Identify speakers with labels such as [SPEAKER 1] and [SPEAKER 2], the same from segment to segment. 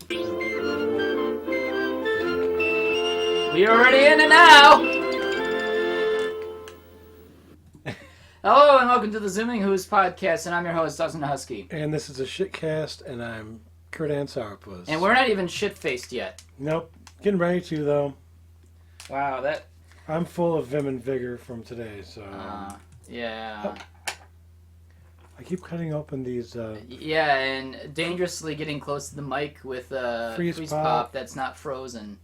[SPEAKER 1] We are already in it now! Hello and welcome to the Zooming Hoosk Podcast, and I'm your host, Dustin DaHusky.
[SPEAKER 2] And this is a shitcast, and I'm Kurdan Sourpuss.
[SPEAKER 1] And we're not even shit-faced yet.
[SPEAKER 2] Nope. Getting ready to, though.
[SPEAKER 1] Wow, that...
[SPEAKER 2] I'm full of vim and vigor from today, so...
[SPEAKER 1] yeah.
[SPEAKER 2] I keep cutting open these...
[SPEAKER 1] Yeah, and dangerously getting close to the mic with freeze pop that's not frozen.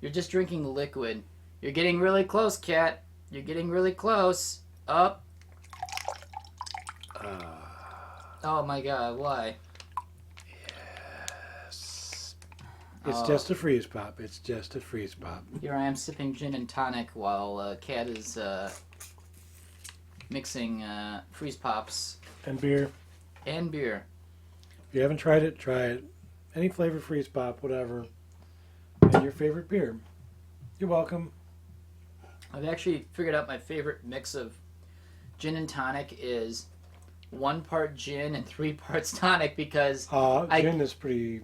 [SPEAKER 1] You're just drinking liquid. You're getting really close, cat. You're getting really close. Up. Oh my god, why?
[SPEAKER 2] Yes. It's just a freeze pop. It's just a freeze pop.
[SPEAKER 1] Here I am sipping gin and tonic while Cat is mixing freeze pops.
[SPEAKER 2] And beer.
[SPEAKER 1] And beer.
[SPEAKER 2] If you haven't tried it, try it. Any flavor freeze pop, whatever. And your favorite beer. You're welcome.
[SPEAKER 1] I've actually figured out my favorite mix of gin and tonic is 1 part gin and 3 parts tonic because
[SPEAKER 2] gin is pretty...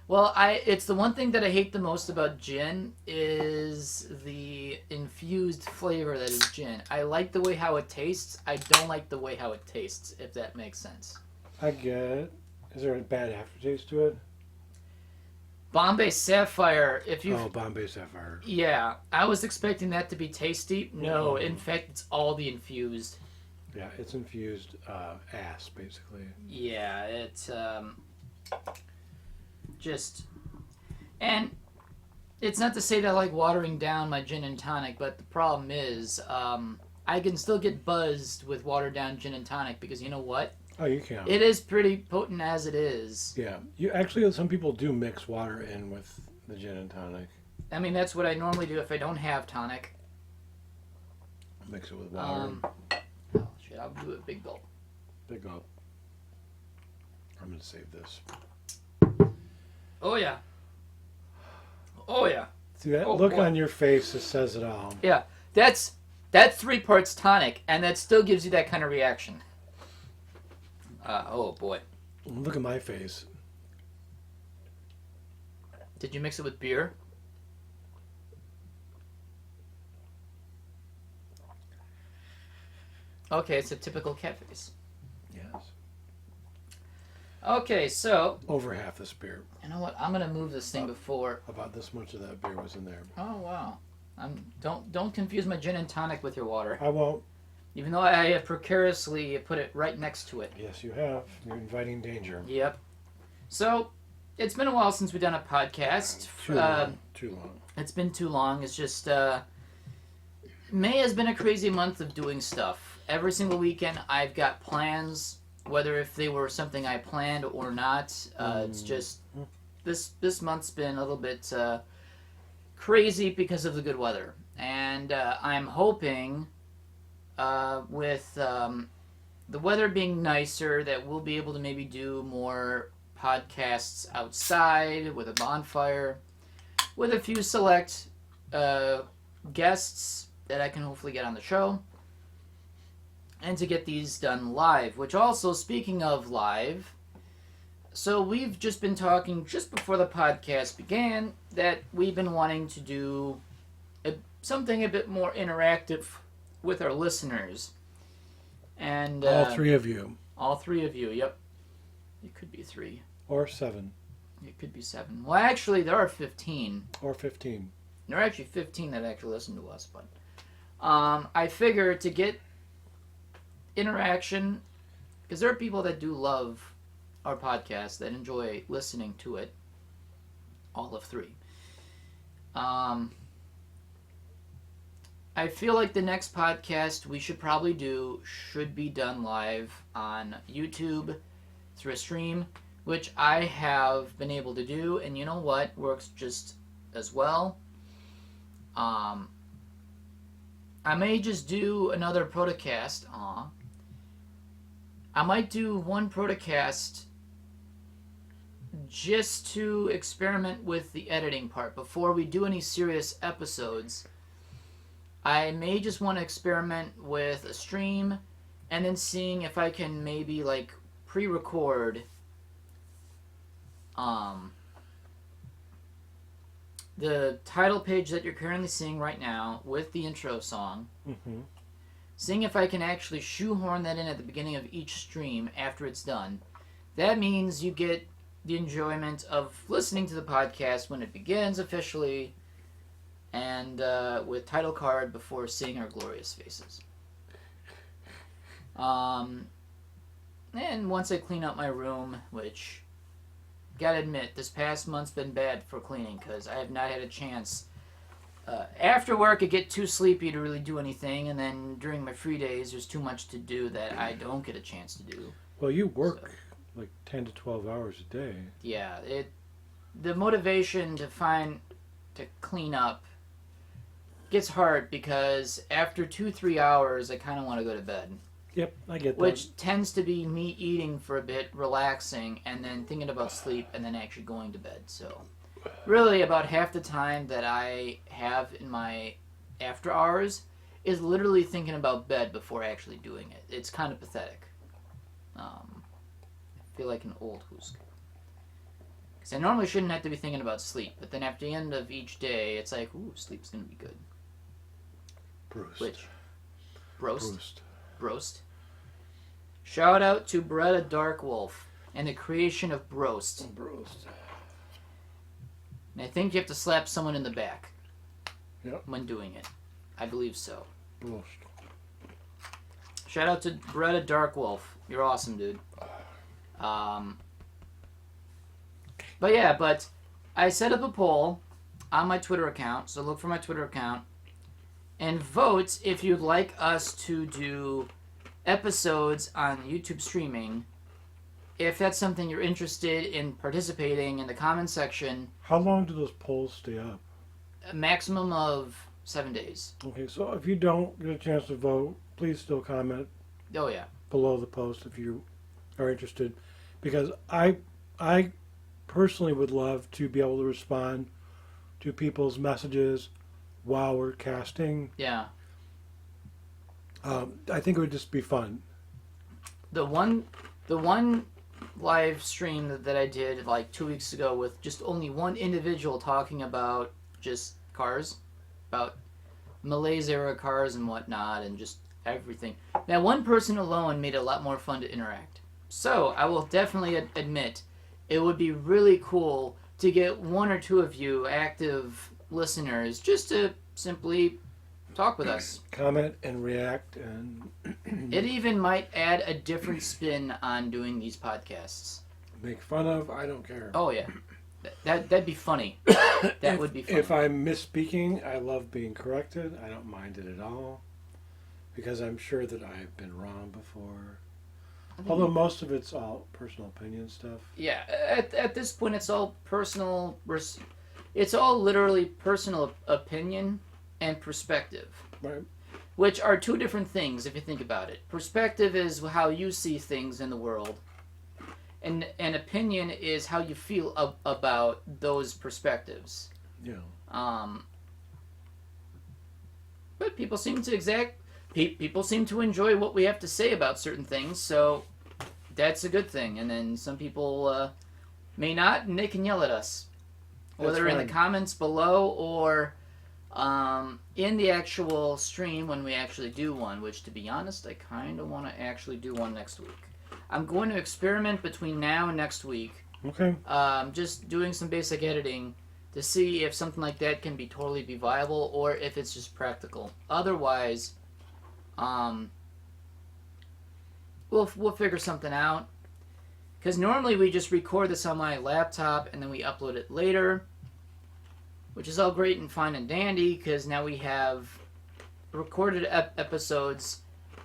[SPEAKER 1] Well, it's the one thing that I hate the most about gin is the infused flavor that is gin. I like the way how it tastes. I don't like the way how it tastes, if that makes sense.
[SPEAKER 2] I get it. Is there a bad aftertaste to it?
[SPEAKER 1] Bombay Sapphire, if you...
[SPEAKER 2] Oh, Bombay Sapphire.
[SPEAKER 1] Yeah, I was expecting that to be tasty. No, in fact, it's all the infused.
[SPEAKER 2] Yeah, it's infused ass, basically.
[SPEAKER 1] Yeah, it's just... And it's not to say that I like watering down my gin and tonic, but the problem is I can still get buzzed with watered down gin and tonic because you know what?
[SPEAKER 2] Oh, you can.
[SPEAKER 1] It is pretty potent as it is.
[SPEAKER 2] Yeah. You actually, some people do mix water in with the gin and tonic.
[SPEAKER 1] I mean, that's what I normally do if I don't have tonic.
[SPEAKER 2] Mix it with water.
[SPEAKER 1] Oh, shit, I'll do it big gulp.
[SPEAKER 2] Big gulp. I'm going to save this.
[SPEAKER 1] Oh, yeah. Oh, yeah.
[SPEAKER 2] See, that look on your face that says it all.
[SPEAKER 1] Yeah. That's 3 parts tonic, and that still gives you that kind of reaction. Oh, boy.
[SPEAKER 2] Look at my face.
[SPEAKER 1] Did you mix it with beer? Okay, it's a typical cat face.
[SPEAKER 2] Yes.
[SPEAKER 1] Okay, so...
[SPEAKER 2] Over half this beer.
[SPEAKER 1] You know what? I'm going to move this thing before...
[SPEAKER 2] About this much of that beer was in there.
[SPEAKER 1] Oh, wow. Don't confuse my gin and tonic with your water.
[SPEAKER 2] I won't.
[SPEAKER 1] Even though I have precariously put it right next to it.
[SPEAKER 2] Yes, you have. You're inviting danger.
[SPEAKER 1] Yep. So, it's been a while since we've done a podcast.
[SPEAKER 2] Too long.
[SPEAKER 1] It's been too long. It's just, May has been a crazy month of doing stuff. Every single weekend I've got plans, whether if they were something I planned or not. It's just, this month's been a little bit crazy because of the good weather. And I'm hoping... with the weather being nicer, that we'll be able to maybe do more podcasts outside with a bonfire, with a few select guests that I can hopefully get on the show, and to get these done live. Which also, speaking of live, so we've just been talking just before the podcast began that we've been wanting to do something a bit more interactive with our listeners. And
[SPEAKER 2] all 3 of you.
[SPEAKER 1] All 3 of you, yep. It could be 3.
[SPEAKER 2] Or 7.
[SPEAKER 1] It could be 7. Well, actually, there are 15.
[SPEAKER 2] Or 15.
[SPEAKER 1] There are actually 15 that actually listen to us, but I figure to get interaction, because there are people that do love our podcast, that enjoy listening to it, all of 3. I feel like the next podcast we should probably do should be done live on YouTube through a stream, which I have been able to do, and you know what? Works just as well. I may just do another protocast. I might do one protocast just to experiment with the editing part before we do any serious episodes. I may just want to experiment with a stream and then seeing if I can maybe like pre-record the title page that you're currently seeing right now with the intro song.
[SPEAKER 2] Mm-hmm.
[SPEAKER 1] Seeing if I can actually shoehorn that in at the beginning of each stream after it's done. That means you get the enjoyment of listening to the podcast when it begins officially, and with title card before seeing our glorious faces. And once I clean up my room, which, gotta admit, this past month's been bad for cleaning because I have not had a chance. After work, I get too sleepy to really do anything, and then during my free days, there's too much to do that I don't get a chance to do.
[SPEAKER 2] Well, you work like 10 to 12 hours a day.
[SPEAKER 1] Yeah, the motivation to clean up gets hard because after 2-3 hours, I kind of want to go to bed.
[SPEAKER 2] Yep, I get that.
[SPEAKER 1] Which tends to be me eating for a bit, relaxing, and then thinking about sleep, and then actually going to bed. So, really, about half the time that I have in my after hours is literally thinking about bed before actually doing it. It's kind of pathetic. I feel like an old Hoosk. Because I normally shouldn't have to be thinking about sleep, but then at the end of each day, it's like, ooh, sleep's going to be good.
[SPEAKER 2] Bruce.
[SPEAKER 1] Which? Broast?
[SPEAKER 2] Bruce.
[SPEAKER 1] Broast. Shout out to Beretta Darkwolf and the creation of Broast.
[SPEAKER 2] Bruce.
[SPEAKER 1] And I think you have to slap someone in the back
[SPEAKER 2] when
[SPEAKER 1] doing it. I believe so.
[SPEAKER 2] Bruce.
[SPEAKER 1] Shout out to Beretta Darkwolf. You're awesome, dude. But I set up a poll on my Twitter account, so look for my Twitter account, and vote if you'd like us to do episodes on YouTube streaming. If that's something you're interested in participating in the comment section.
[SPEAKER 2] How long do those polls stay up?
[SPEAKER 1] A maximum of 7 days.
[SPEAKER 2] Okay, so if you don't get a chance to vote, please still comment.
[SPEAKER 1] Oh yeah.
[SPEAKER 2] Below the post if you are interested, because I personally would love to be able to respond to people's messages while we're casting.
[SPEAKER 1] Yeah.
[SPEAKER 2] I think it would just be fun.
[SPEAKER 1] The one live stream that I did like 2 weeks ago with just only one individual talking about just cars, about Malaise era cars and whatnot, and just everything. That one person alone made it a lot more fun to interact. So I will definitely admit it would be really cool to get one or two of you active listeners just to simply talk with us.
[SPEAKER 2] Comment and react, and
[SPEAKER 1] it even might add a different spin on doing these podcasts.
[SPEAKER 2] Make fun of, I don't care.
[SPEAKER 1] Oh yeah. That'd be funny. That would be funny.
[SPEAKER 2] If I'm misspeaking, I love being corrected. I don't mind it at all. Because I'm sure that I've been wrong before. Although most of it's all personal opinion stuff.
[SPEAKER 1] Yeah, at this point it's all personal. It's all literally personal opinion and perspective.
[SPEAKER 2] Right.
[SPEAKER 1] Which are two different things if you think about it. Perspective is how you see things in the world. And opinion is how you feel about those perspectives.
[SPEAKER 2] Yeah.
[SPEAKER 1] But people seem to enjoy what we have to say about certain things, so that's a good thing. And then some people may not, and they can yell at us. Whether in the comments below or in the actual stream when we actually do one, which, to be honest, I kind of want to actually do one next week. I'm going to experiment between now and next week.
[SPEAKER 2] Okay.
[SPEAKER 1] Just doing some basic editing to see if something like that can totally be viable or if it's just practical. Otherwise, we'll figure something out. Because normally we just record this on my laptop and then we upload it later, which is all great and fine and dandy because now we have recorded episodes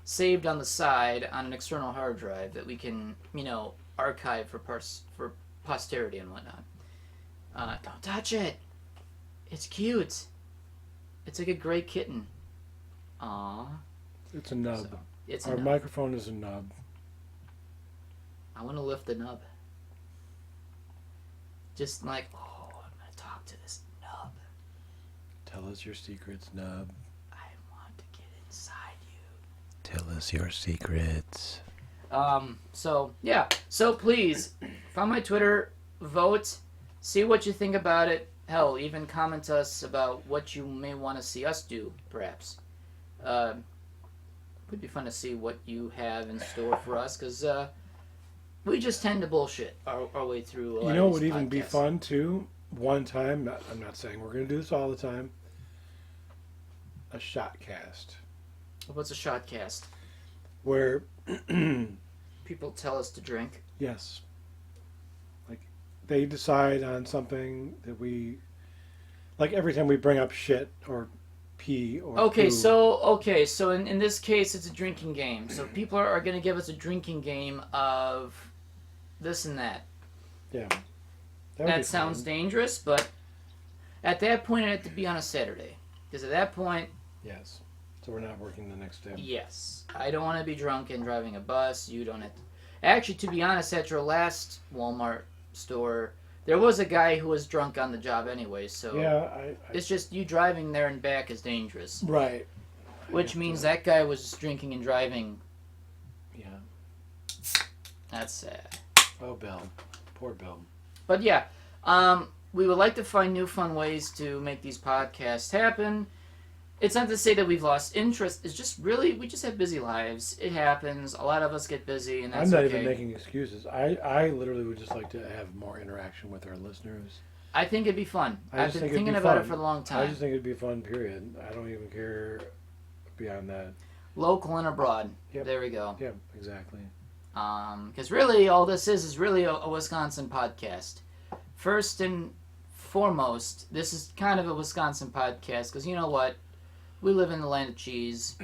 [SPEAKER 1] saved on the side on an external hard drive that we can, archive for posterity and whatnot. Don't touch it. It's cute. It's like a gray kitten. Aww.
[SPEAKER 2] It's a nub.
[SPEAKER 1] So,
[SPEAKER 2] Our microphone is a nub.
[SPEAKER 1] I want to lift the nub. Just like, I'm going to talk to this nub.
[SPEAKER 2] Tell us your secrets, nub.
[SPEAKER 1] I want to get inside you.
[SPEAKER 2] Tell us your secrets.
[SPEAKER 1] So please, on my Twitter, vote, see what you think about it. Hell, even comment us about what you may want to see us do, perhaps. Would be fun to see what you have in store for us, because we just tend to bullshit our way through a lot
[SPEAKER 2] You know
[SPEAKER 1] of
[SPEAKER 2] what
[SPEAKER 1] these
[SPEAKER 2] would even be
[SPEAKER 1] podcasts.
[SPEAKER 2] fun too? One time, I'm not saying we're going to do this all the time. A shot cast
[SPEAKER 1] What's a shot cast?
[SPEAKER 2] where,
[SPEAKER 1] People tell us to drink.
[SPEAKER 2] yes, like they decide on something that we, like every time we bring up shit or pee or
[SPEAKER 1] Okay,
[SPEAKER 2] poo.
[SPEAKER 1] so in this case, it's a drinking game. So people are going to give us a drinking game of this and that.
[SPEAKER 2] Yeah, would be
[SPEAKER 1] That sounds
[SPEAKER 2] fun.
[SPEAKER 1] dangerous, but at that point, it had to be on a Saturday. Because at that point,
[SPEAKER 2] Yes, so we're not working the next day.
[SPEAKER 1] yes, I don't want to be drunk and driving a bus. You don't have to. Actually, to be honest, at your last Walmart store, there was a guy who was drunk on the job anyway, so
[SPEAKER 2] Yeah,
[SPEAKER 1] it's just you driving there and back is dangerous.
[SPEAKER 2] right.
[SPEAKER 1] Which means that guy was drinking and driving.
[SPEAKER 2] Yeah.
[SPEAKER 1] That's sad.
[SPEAKER 2] Oh, Bill. Poor Bill.
[SPEAKER 1] But yeah, we would like to find new fun ways to make these podcasts happen. It's not to say that we've lost interest. It's just really, we just have busy lives. It happens. A lot of us get busy, and that's
[SPEAKER 2] I'm not
[SPEAKER 1] okay.
[SPEAKER 2] even making excuses. I literally would just like to have more interaction with our listeners.
[SPEAKER 1] I think it'd be fun.
[SPEAKER 2] I
[SPEAKER 1] I've
[SPEAKER 2] just
[SPEAKER 1] been
[SPEAKER 2] think it'd
[SPEAKER 1] thinking
[SPEAKER 2] be
[SPEAKER 1] about
[SPEAKER 2] fun.
[SPEAKER 1] it for a long
[SPEAKER 2] I
[SPEAKER 1] time.
[SPEAKER 2] just think it'd be a fun, period. I don't even care beyond that.
[SPEAKER 1] Local and abroad.
[SPEAKER 2] Yep.
[SPEAKER 1] There we go.
[SPEAKER 2] Yeah, exactly.
[SPEAKER 1] Because really, all this is really a Wisconsin podcast. First and foremost, this is kind of a Wisconsin podcast because you know what? We live in the land of cheese.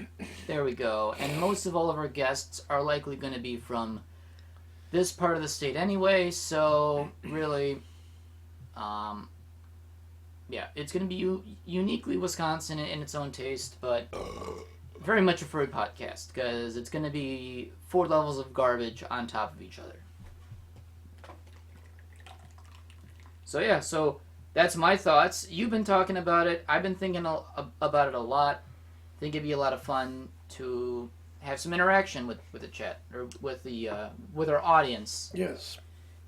[SPEAKER 1] There we go. And most of all of our guests are likely going to be from this part of the state anyway. So really, yeah, it's going to be uniquely Wisconsin in its own taste, but very much a furry podcast because it's going to be 4 levels of garbage on top of each other. So yeah, so that's my thoughts. You've been talking about it. I've been thinking about it a lot. I think it'd be a lot of fun to have some interaction with the chat or with our audience.
[SPEAKER 2] Yes.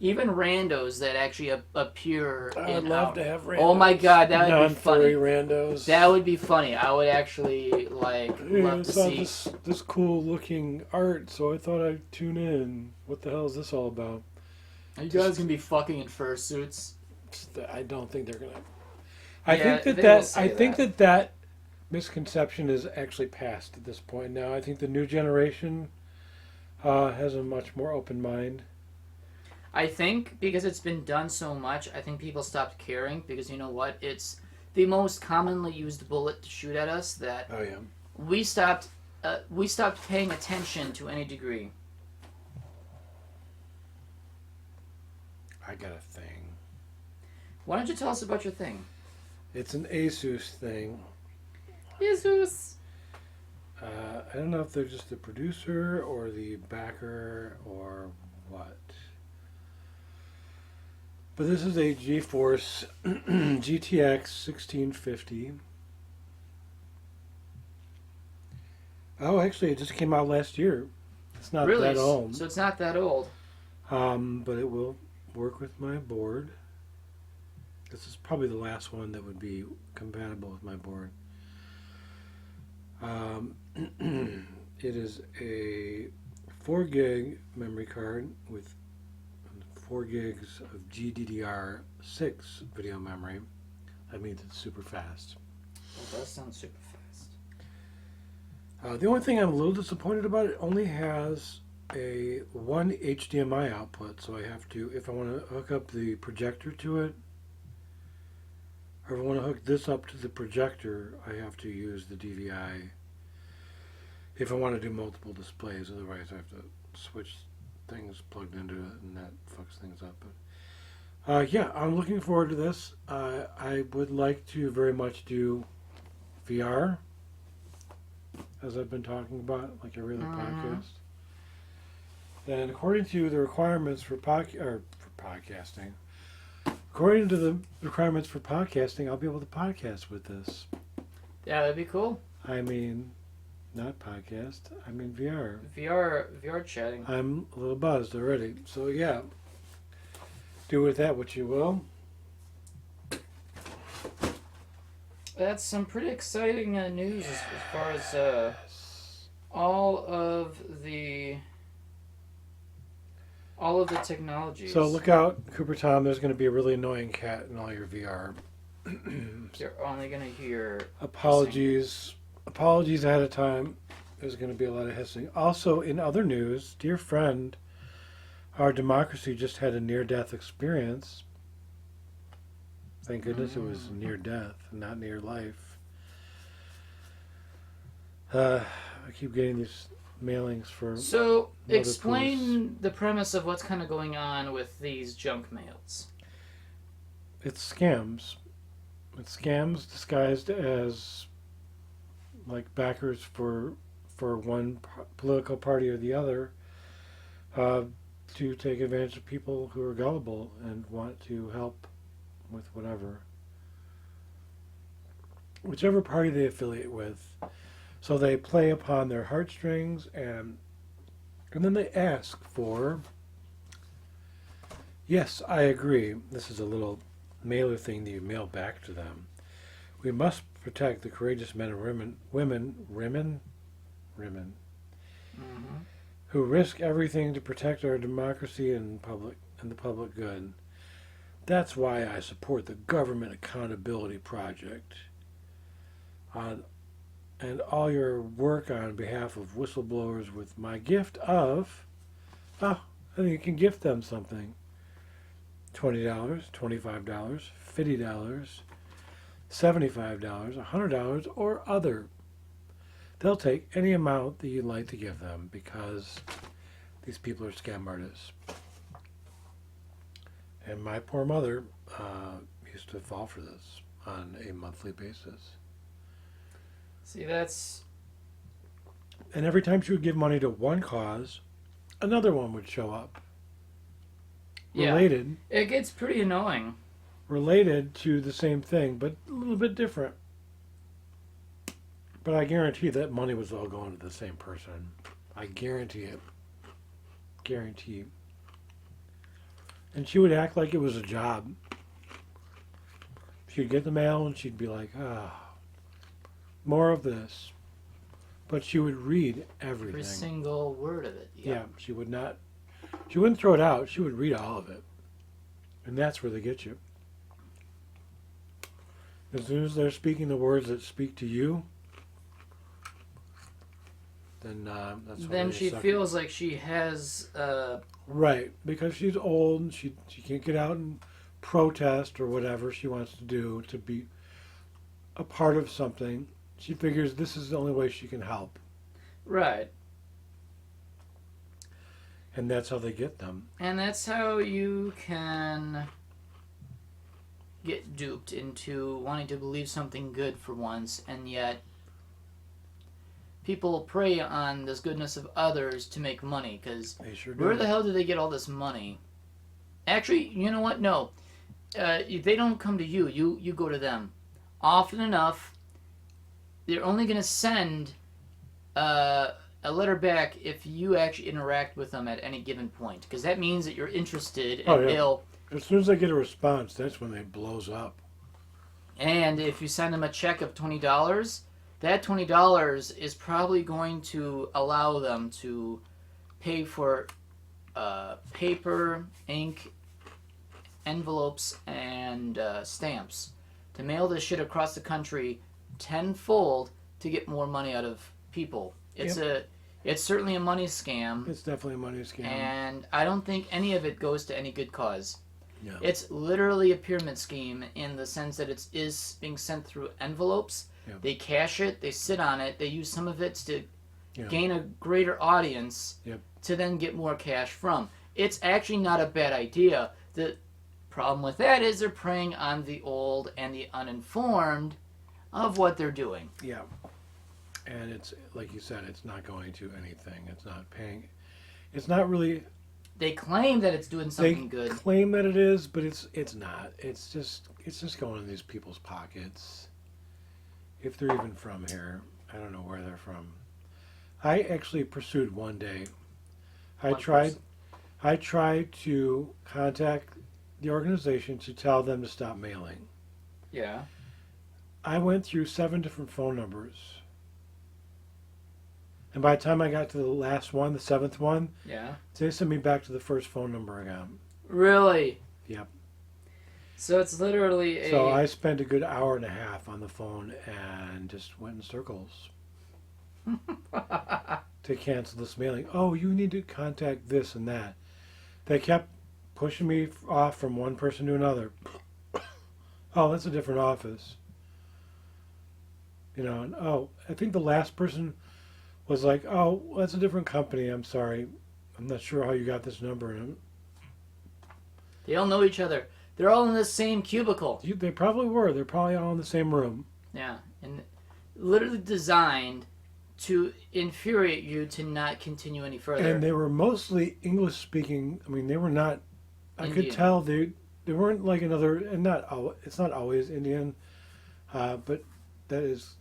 [SPEAKER 1] Even randos that actually appear.
[SPEAKER 2] I would
[SPEAKER 1] in
[SPEAKER 2] love
[SPEAKER 1] our-
[SPEAKER 2] to have randos.
[SPEAKER 1] Oh my god, that would be funny.
[SPEAKER 2] Non-furry randos.
[SPEAKER 1] That would be funny. I would actually like
[SPEAKER 2] Yeah, I
[SPEAKER 1] love to
[SPEAKER 2] saw
[SPEAKER 1] see.
[SPEAKER 2] this cool looking art, so I thought I'd tune in. What the hell is this all about?
[SPEAKER 1] Are you guys gonna be fucking in fursuits?
[SPEAKER 2] I don't think they're gonna. I
[SPEAKER 1] Yeah,
[SPEAKER 2] think
[SPEAKER 1] they
[SPEAKER 2] that
[SPEAKER 1] will say
[SPEAKER 2] I think
[SPEAKER 1] that.
[SPEAKER 2] that misconception is actually past at this point now. I think the new generation has a much more open mind.
[SPEAKER 1] I think because it's been done so much, I think people stopped caring because you know what? It's the most commonly used bullet to shoot at us that
[SPEAKER 2] Oh yeah.
[SPEAKER 1] we stopped paying attention to any degree.
[SPEAKER 2] I got a thing.
[SPEAKER 1] Why don't you tell us about your thing?
[SPEAKER 2] It's an Asus thing.
[SPEAKER 1] Jesus.
[SPEAKER 2] I don't know if they're just the producer or the backer or what. But this is a GeForce GTX 1650. Oh, actually, it just came out last year. It's not
[SPEAKER 1] Really?
[SPEAKER 2] that old.
[SPEAKER 1] So it's not that old.
[SPEAKER 2] But it will work with my board. This is probably the last one that would be compatible with my board. It is a 4 gig memory card with 4 gigs of GDDR6 video memory. That means it's super fast.
[SPEAKER 1] That does sound super fast.
[SPEAKER 2] The only thing I'm a little disappointed about, it only has a 1 HDMI output, so I have to, if I want to hook up the projector to it, or if I want to hook this up to the projector, I have to use the DVI. If I want to do multiple displays, otherwise I have to switch things plugged into it, and that fucks things up. But yeah, I'm looking forward to this. I would like to very much do VR, as I've been talking about, like every other podcast. And according to the requirements for podcasting, according to the requirements for podcasting, I'll be able to podcast with this.
[SPEAKER 1] Yeah, that'd be cool.
[SPEAKER 2] I mean, not podcast. I mean VR.
[SPEAKER 1] VR chatting.
[SPEAKER 2] I'm a little buzzed already. So yeah, do with that what you will.
[SPEAKER 1] that's some pretty exciting news as far as all of the technologies.
[SPEAKER 2] So look out, Cooper Tom. There's going to be a really annoying cat in all your VR.
[SPEAKER 1] You're only going to hear
[SPEAKER 2] Apologies ahead of time. There's going to be a lot of hissing. Also, in other news, dear friend, our democracy just had a near-death experience. Thank goodness it was near death, not near life. I keep getting these mailings for...
[SPEAKER 1] So, explain the premise of what's kind of going on with these junk mails.
[SPEAKER 2] It's scams. It's scams disguised as like backers for one political party or the other to take advantage of people who are gullible and want to help with whichever party they affiliate with. So they play upon their heartstrings and then they ask for, yes, I agree. This is a little mailer thing that you mail back to them. We must protect the courageous men and women, who risk everything to protect our democracy and the public good. That's why I support the Government Accountability Project and all your work on behalf of whistleblowers with my gift of, I think you can gift them something. $20, $25, $50, $75, $100, or other. They'll take any amount that you'd like to give them because these people are scam artists. And my poor mother used to fall for this on a monthly basis.
[SPEAKER 1] See, that's...
[SPEAKER 2] And every time she would give money to one cause, another one would show up. Related.
[SPEAKER 1] Yeah, it gets pretty annoying.
[SPEAKER 2] Related to the same thing, but a little bit different. But I guarantee that money was all going to the same person. I guarantee it. Guarantee. And she would act like it was a job. She'd get the mail and she'd be like, more of this. But she would read everything.
[SPEAKER 1] Every single word of it.
[SPEAKER 2] Yeah, she wouldn't throw it out. She would read all of it. And that's where they get you. As soon as they're speaking the words that speak to you, then that's
[SPEAKER 1] then she feels like she has
[SPEAKER 2] right, because she's old and she can't get out and protest or whatever she wants to do to be a part of something. She figures this is the only way she can help.
[SPEAKER 1] Right.
[SPEAKER 2] And that's how they get them.
[SPEAKER 1] And that's how you can get duped into wanting to believe something good for once, and yet people prey on this goodness of others to make money, because where the hell do they get all this money? Actually, you know what? No. They don't come to you. You go to them. Often enough, they're only going to send a letter back if you actually interact with them at any given point, because that means that you're interested, and they'll...
[SPEAKER 2] As soon as they get a response, that's when they blows up.
[SPEAKER 1] And if you send them a check of $20, that $20 is probably going to allow them to pay for paper, ink, envelopes, and stamps to mail this shit across the country tenfold to get more money out of people. It's certainly a money scam.
[SPEAKER 2] It's definitely a money scam.
[SPEAKER 1] And I don't think any of it goes to any good cause.
[SPEAKER 2] No.
[SPEAKER 1] It's literally a pyramid scheme in the sense that it is being sent through envelopes.
[SPEAKER 2] Yep.
[SPEAKER 1] They cash it, they sit on it, they use some of it to gain a greater audience to then get more cash from. It's actually not a bad idea. The problem with that is they're preying on the old and the uninformed of what they're doing.
[SPEAKER 2] Yeah. And it's, like you said, it's not going to anything. It's not paying. It's not really...
[SPEAKER 1] They claim that it's doing something good.
[SPEAKER 2] They claim that it is, but it's not. It's just going in these people's pockets. If they're even from here. I don't know where they're from. I actually pursued one day. I tried to contact the organization to tell them to stop mailing.
[SPEAKER 1] Yeah.
[SPEAKER 2] I went through 7 different phone numbers. And by the time I got to the last one, the 7th one,
[SPEAKER 1] Yeah.
[SPEAKER 2] they sent me back to the first phone number I got.
[SPEAKER 1] Really?
[SPEAKER 2] Yep.
[SPEAKER 1] So it's literally a...
[SPEAKER 2] So I spent a good hour and a half on the phone and just went in circles to cancel this mailing. Oh, you need to contact this and that. They kept pushing me off from one person to another. Oh, that's a different office. You know, and I think the last person was like, oh, that's a different company. I'm sorry. I'm not sure how you got this number. And
[SPEAKER 1] They all know each other. They're all in the same cubicle.
[SPEAKER 2] they probably were. They're probably all in the same room.
[SPEAKER 1] Yeah. And literally designed to infuriate you to not continue any further.
[SPEAKER 2] And they were mostly English speaking. I mean, they were not. I
[SPEAKER 1] Indian.
[SPEAKER 2] could tell they weren't like another. And it's not always Indian, but it's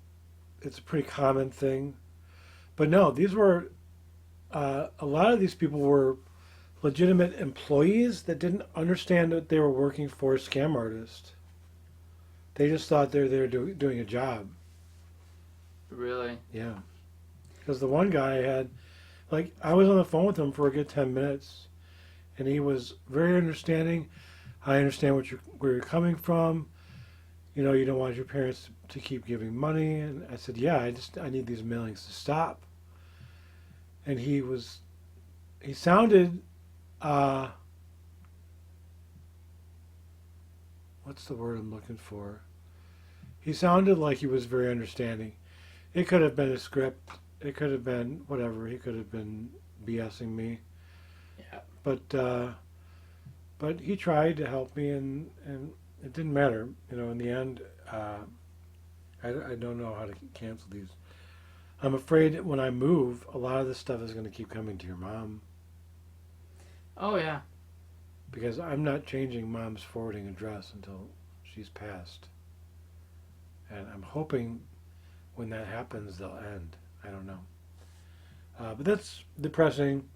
[SPEAKER 2] a pretty common thing. But no, these were a lot of these people were legitimate employees that didn't understand that they were working for a scam artist. They just thought they were there doing a job.
[SPEAKER 1] Really?
[SPEAKER 2] Yeah. Because the one guy I was on the phone with him for a good 10 minutes, and he was very understanding. I understand where you're coming from. You know, you don't want your parents to keep giving money. And I said, yeah, I need these mailings to stop. And he sounded, what's the word I'm looking for? He sounded like he was very understanding. It could have been a script. It could have been whatever. He could have been BSing me.
[SPEAKER 1] Yeah.
[SPEAKER 2] But he tried to help me, and it didn't matter. You know, in the end, I don't know how to cancel these. I'm afraid that when I move, a lot of this stuff is going to keep coming to your mom.
[SPEAKER 1] Oh, yeah.
[SPEAKER 2] Because I'm not changing mom's forwarding address until she's passed. And I'm hoping when that happens, they'll end. I don't know. But that's depressing,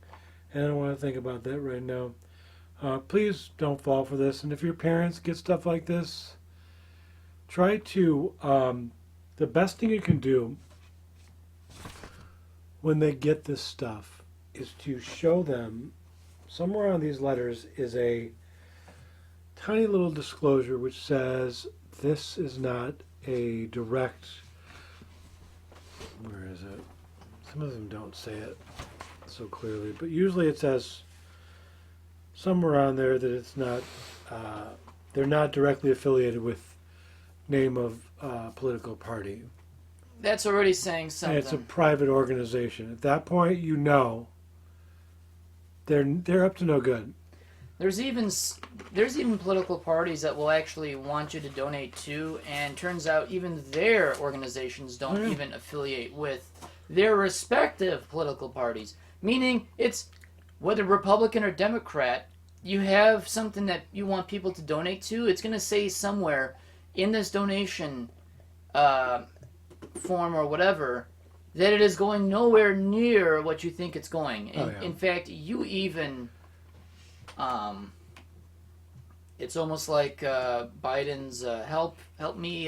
[SPEAKER 2] and I don't want to think about that right now. Please don't fall for this. And if your parents get stuff like this, try to, the best thing you can do when they get this stuff is to show them, somewhere on these letters is a tiny little disclosure which says this is not a direct, where is it? Some of them don't say it so clearly, but usually it says somewhere on there that it's not, they're not directly affiliated with name of political party.
[SPEAKER 1] That's already saying something.
[SPEAKER 2] And it's a private organization. At that point, you know they're up to no good.
[SPEAKER 1] There's even political parties that will actually want you to donate to, and turns out even their organizations don't even affiliate with their respective political parties. Meaning, it's whether Republican or Democrat, you have something that you want people to donate to, it's going to say somewhere in this donation form or whatever that it is going nowhere near what you think it's going. In fact, you even... it's almost like Biden's help me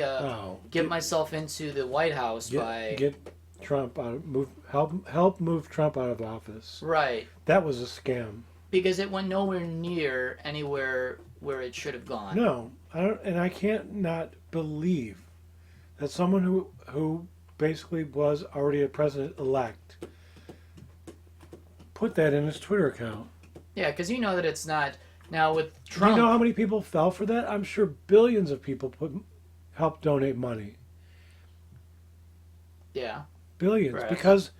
[SPEAKER 1] get myself into the White House by
[SPEAKER 2] get Trump out of, help move Trump out of office.
[SPEAKER 1] Right.
[SPEAKER 2] That was a scam.
[SPEAKER 1] Because it went nowhere near anywhere where it should have gone.
[SPEAKER 2] No, I can't not believe that someone who basically was already a president-elect put that in his Twitter account.
[SPEAKER 1] Yeah, because you know that it's not. Now with Trump...
[SPEAKER 2] Do you know how many people fell for that? I'm sure billions of people helped donate money.
[SPEAKER 1] Yeah.
[SPEAKER 2] Billions.
[SPEAKER 1] Right.
[SPEAKER 2] Because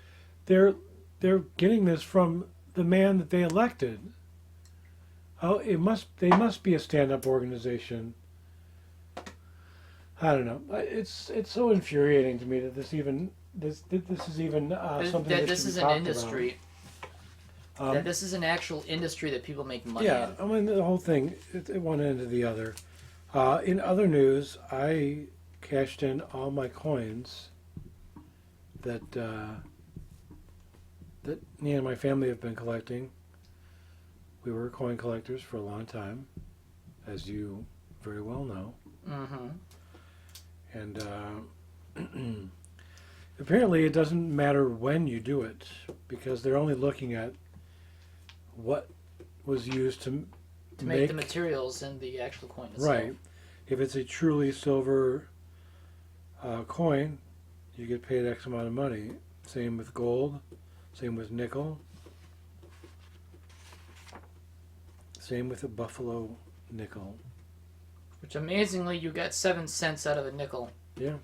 [SPEAKER 2] they're getting this from the man that they elected. Oh, they must be a stand-up organization. I don't know. It's so infuriating to me that this is even something that
[SPEAKER 1] this
[SPEAKER 2] should
[SPEAKER 1] is
[SPEAKER 2] be
[SPEAKER 1] an
[SPEAKER 2] talked
[SPEAKER 1] industry.
[SPEAKER 2] about.
[SPEAKER 1] That this is an actual industry that people make money
[SPEAKER 2] Yeah,
[SPEAKER 1] in.
[SPEAKER 2] I mean the whole thing, it one end to the other. In other news, I cashed in all my coins that me and my family have been collecting. We were coin collectors for a long time, as you very well know.
[SPEAKER 1] Mm-hmm.
[SPEAKER 2] And apparently it doesn't matter when you do it because they're only looking at what was used to
[SPEAKER 1] make the materials and the actual coin itself.
[SPEAKER 2] Right. If it's a truly silver coin, you get paid X amount of money. Same with gold. Same with nickel. Same with a buffalo nickel.
[SPEAKER 1] Which amazingly, you got 7 cents out of a nickel.
[SPEAKER 2] Yeah.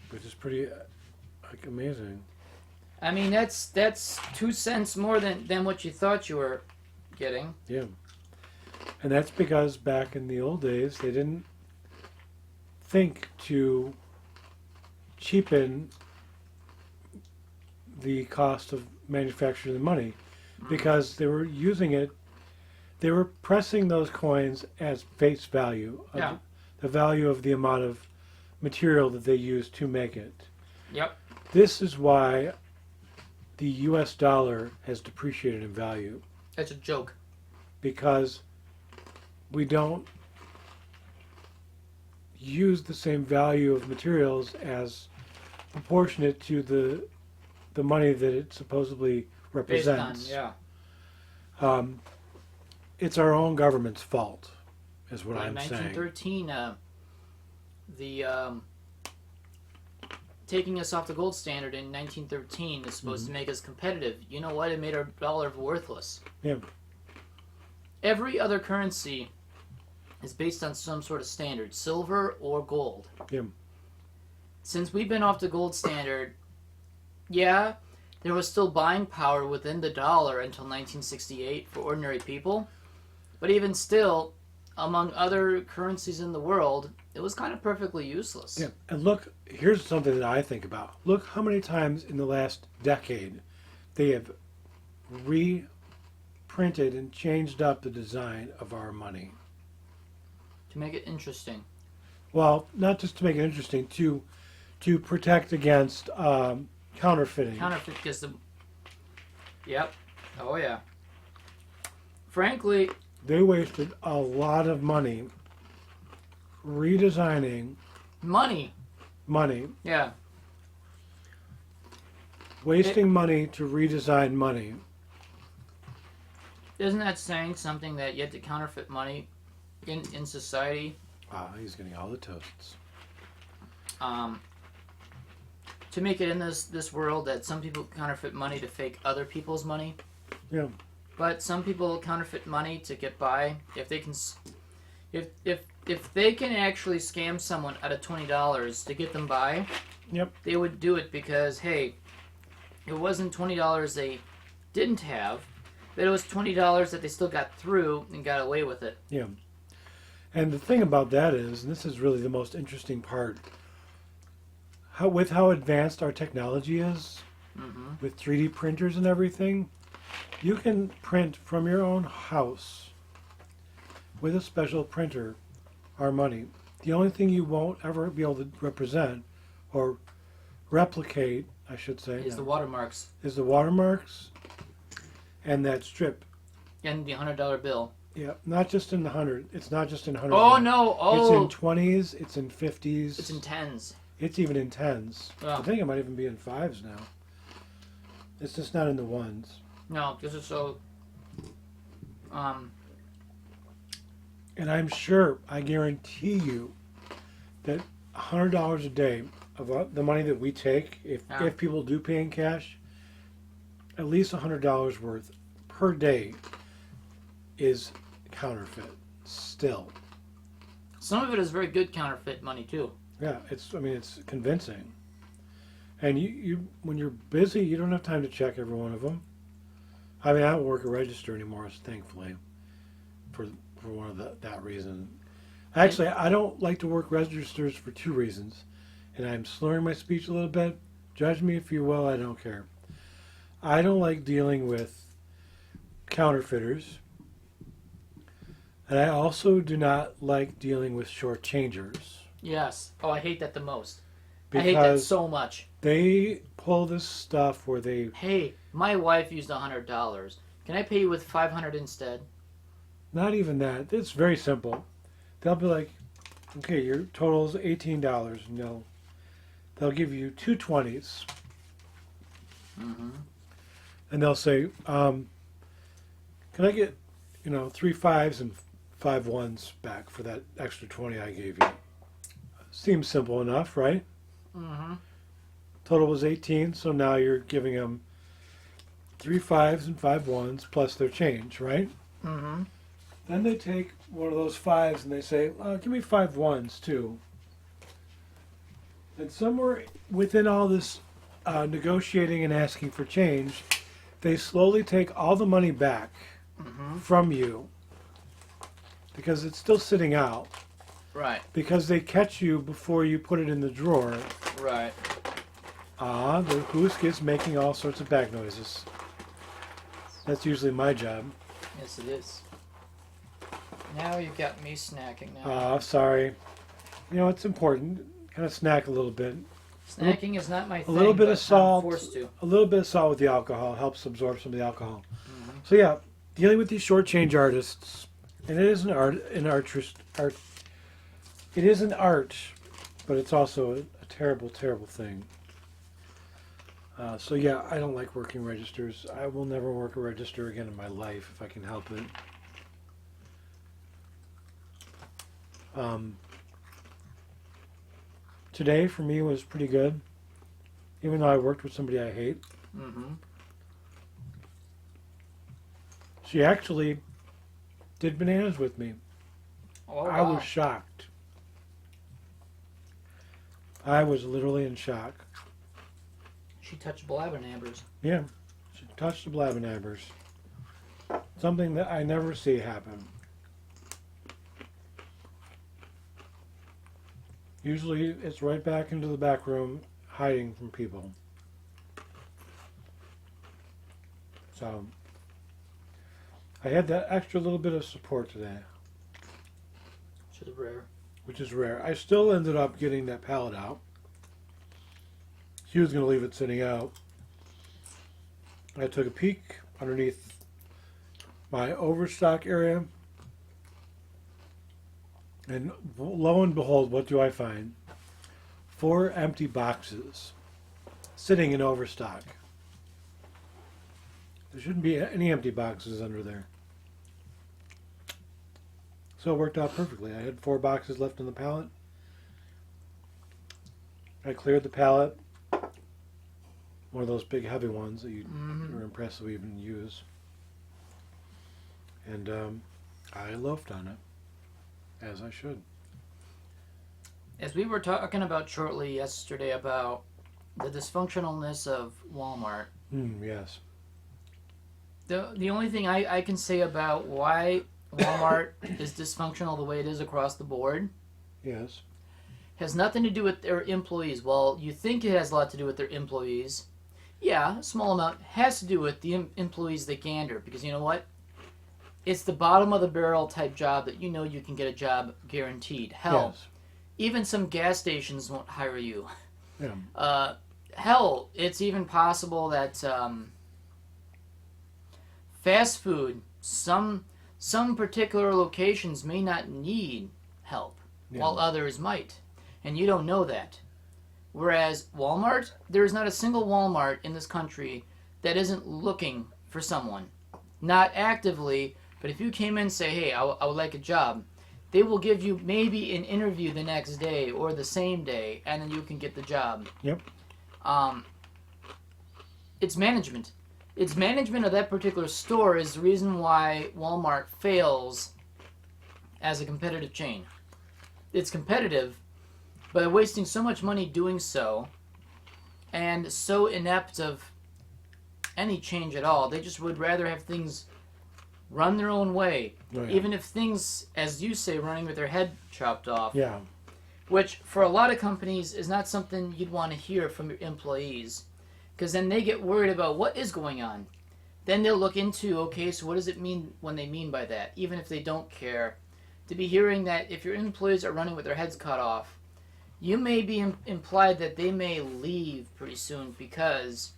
[SPEAKER 2] Which is pretty amazing.
[SPEAKER 1] I mean, that's 2 cents more than what you thought you were getting.
[SPEAKER 2] Yeah. And that's because back in the old days, they didn't think to cheapen the cost of manufacturing the money because they were using it, they were pressing those coins as face value,
[SPEAKER 1] Yeah.
[SPEAKER 2] the value of the amount of material that they used to make it.
[SPEAKER 1] Yep.
[SPEAKER 2] This is why the US dollar has depreciated in value,
[SPEAKER 1] That's a joke.
[SPEAKER 2] because we don't use the same value of materials as proportionate to the money that it supposedly
[SPEAKER 1] Based
[SPEAKER 2] represents.
[SPEAKER 1] on, yeah.
[SPEAKER 2] It's our own government's fault, is what
[SPEAKER 1] In
[SPEAKER 2] I'm saying.
[SPEAKER 1] 1913, taking us off the gold standard in 1913 is supposed to make us competitive. You know what? It made our dollar worthless.
[SPEAKER 2] Yeah.
[SPEAKER 1] Every other currency is based on some sort of standard, silver or gold.
[SPEAKER 2] Yeah.
[SPEAKER 1] Since we've been off the gold standard, yeah, there was still buying power within the dollar until 1968 for ordinary people. But even still, among other currencies in the world, it was kind of perfectly useless.
[SPEAKER 2] Yeah. And look, here's something that I think about. Look how many times in the last decade they have reprinted and changed up the design of our money.
[SPEAKER 1] To make it interesting.
[SPEAKER 2] Well, not just to make it interesting, to protect against counterfeiting.
[SPEAKER 1] Counterfeit, because the... Yep. Oh, yeah. Frankly...
[SPEAKER 2] They wasted a lot of money redesigning
[SPEAKER 1] Money. Yeah.
[SPEAKER 2] Wasting money to redesign money.
[SPEAKER 1] Isn't that saying something that you have to counterfeit money in society?
[SPEAKER 2] He's getting all the toasts.
[SPEAKER 1] To make it in this world, that some people counterfeit money to fake other people's money.
[SPEAKER 2] Yeah.
[SPEAKER 1] But some people counterfeit money to get by. If they can, if they can actually scam someone out of $20 to get them by,
[SPEAKER 2] Yep.
[SPEAKER 1] they would do it because, hey, it wasn't $20 they didn't have, but it was $20 that they still got through and got away with it.
[SPEAKER 2] Yeah. And the thing about that is, and this is really the most interesting part, how advanced our technology is, with 3D printers and everything, you can print from your own house with a special printer our money. The only thing you won't ever be able to represent or replicate, I should say,
[SPEAKER 1] Is the watermarks
[SPEAKER 2] is the watermarks and that strip.
[SPEAKER 1] and the $100 bill.
[SPEAKER 2] Yeah, not just in the 100. It's not just in 100.
[SPEAKER 1] Oh no! Oh,
[SPEAKER 2] It's in 20s. It's in 50s.
[SPEAKER 1] it's in tens.
[SPEAKER 2] It's even in 10s.
[SPEAKER 1] Oh.
[SPEAKER 2] I think it might even be in 5s now. It's just not in the 1s.
[SPEAKER 1] No, this is so.
[SPEAKER 2] And I'm sure, I guarantee you, that $100 a day of the money that we take, if people do pay in cash, at least $100 worth per day is counterfeit still.
[SPEAKER 1] Some of it is very good counterfeit money too.
[SPEAKER 2] Yeah, it's convincing. And you when you're busy, you don't have time to check every one of them. I mean, I don't work a register anymore, thankfully, for one of that reason. Actually, I don't like to work registers for 2 reasons. And I'm slurring my speech a little bit. Judge me if you will, I don't care. I don't like dealing with counterfeiters. And I also do not like dealing with shortchangers.
[SPEAKER 1] Yes. Oh, I hate that the most. I hate that so much.
[SPEAKER 2] They pull this stuff where they...
[SPEAKER 1] Hey, my wife used $100. Can I pay you with $500 instead?
[SPEAKER 2] Not even that. It's very simple. They'll be like, Okay, your total is $18, and they'll give you two 20s,
[SPEAKER 1] Mm-hmm.
[SPEAKER 2] and they'll say, "Can I get, 3 5s and 5 1s back for that extra 20 I gave you?" Seems simple enough, right?
[SPEAKER 1] Mm-hmm.
[SPEAKER 2] Total was 18, so now you're giving them 3 5s and 5 1s plus their change, right?
[SPEAKER 1] Mm-hmm.
[SPEAKER 2] Then they take one of those 5s and they say, "Give me 5 1s too." And somewhere within all this negotiating and asking for change, they slowly take all the money back
[SPEAKER 1] Mm-hmm.
[SPEAKER 2] from you because it's still sitting out.
[SPEAKER 1] Right.
[SPEAKER 2] Because they catch you before you put it in the drawer.
[SPEAKER 1] Right.
[SPEAKER 2] The Hoosk is making all sorts of bag noises. That's usually my job.
[SPEAKER 1] Yes, it is. Now you've got me snacking now.
[SPEAKER 2] Sorry. It's important. Kind of snack a little bit.
[SPEAKER 1] Snacking is not my thing.
[SPEAKER 2] A little bit
[SPEAKER 1] but
[SPEAKER 2] of salt.
[SPEAKER 1] I'm forced to.
[SPEAKER 2] A little bit of salt with the alcohol helps absorb some of the alcohol. Mm-hmm. So yeah, dealing with these shortchange artists, and it is an art. It is an art, but it's also a terrible, terrible thing. So yeah, I don't like working registers. I will never work a register again in my life if I can help it. Today for me was pretty good, even though I worked with somebody I hate.
[SPEAKER 1] Mm-hmm.
[SPEAKER 2] She actually did bananas with me.
[SPEAKER 1] Oh,
[SPEAKER 2] I
[SPEAKER 1] wow.
[SPEAKER 2] was shocked. I was literally in shock.
[SPEAKER 1] She touched blabbernabbers.
[SPEAKER 2] Yeah, she touched the blabbernabbers. Something that I never see happen. Usually it's right back into the back room, hiding from people. So, I had that extra little bit of support today.
[SPEAKER 1] Which is rare.
[SPEAKER 2] Which is rare. I still ended up getting that pallet out. She was going to leave it sitting out. I took a peek underneath my overstock area. And lo and behold, what do I find? 4 empty boxes sitting in overstock. There shouldn't be any empty boxes under there. So it worked out perfectly. I had 4 boxes left on the pallet. I cleared the pallet. One of those big heavy ones that you're impressed that we even use. And I loafed on it. As I should.
[SPEAKER 1] As we were talking about shortly yesterday about the dysfunctionalness of Walmart.
[SPEAKER 2] Yes.
[SPEAKER 1] The only thing I can say about why Walmart is dysfunctional the way it is across the board.
[SPEAKER 2] Yes.
[SPEAKER 1] Has nothing to do with their employees. Well, you think it has a lot to do with their employees. Yeah, a small amount has to do with the employees that gander. Because you know what? It's the bottom of the barrel type job that you know you can get a job guaranteed. Hell,
[SPEAKER 2] Yes.
[SPEAKER 1] even some gas stations won't hire you.
[SPEAKER 2] Yeah.
[SPEAKER 1] Hell, it's even possible that fast food, some particular locations may not need help, while others might. And you don't know that. Whereas Walmart, there's not a single Walmart in this country that isn't looking for someone. Not actively, but if you came in and say, hey, I would like a job, they will give you maybe an interview the next day or the same day, and then you can get the job.
[SPEAKER 2] Yep.
[SPEAKER 1] It's management. It's management of that particular store is the reason why Walmart fails as a competitive chain. It's competitive, but they're wasting so much money doing so, and so inept of any change at all. They just would rather have things run their own way.
[SPEAKER 2] Oh, yeah.
[SPEAKER 1] Even if things, as you say, running with their head chopped off.
[SPEAKER 2] Yeah.
[SPEAKER 1] Which, for a lot of companies, is not something you'd want to hear from your employees. Because then they get worried about what is going on. Then they'll look into, okay, so what does it mean when they mean by that? Even if they don't care. To be hearing that if your employees are running with their heads cut off, you may be implied that they may leave pretty soon because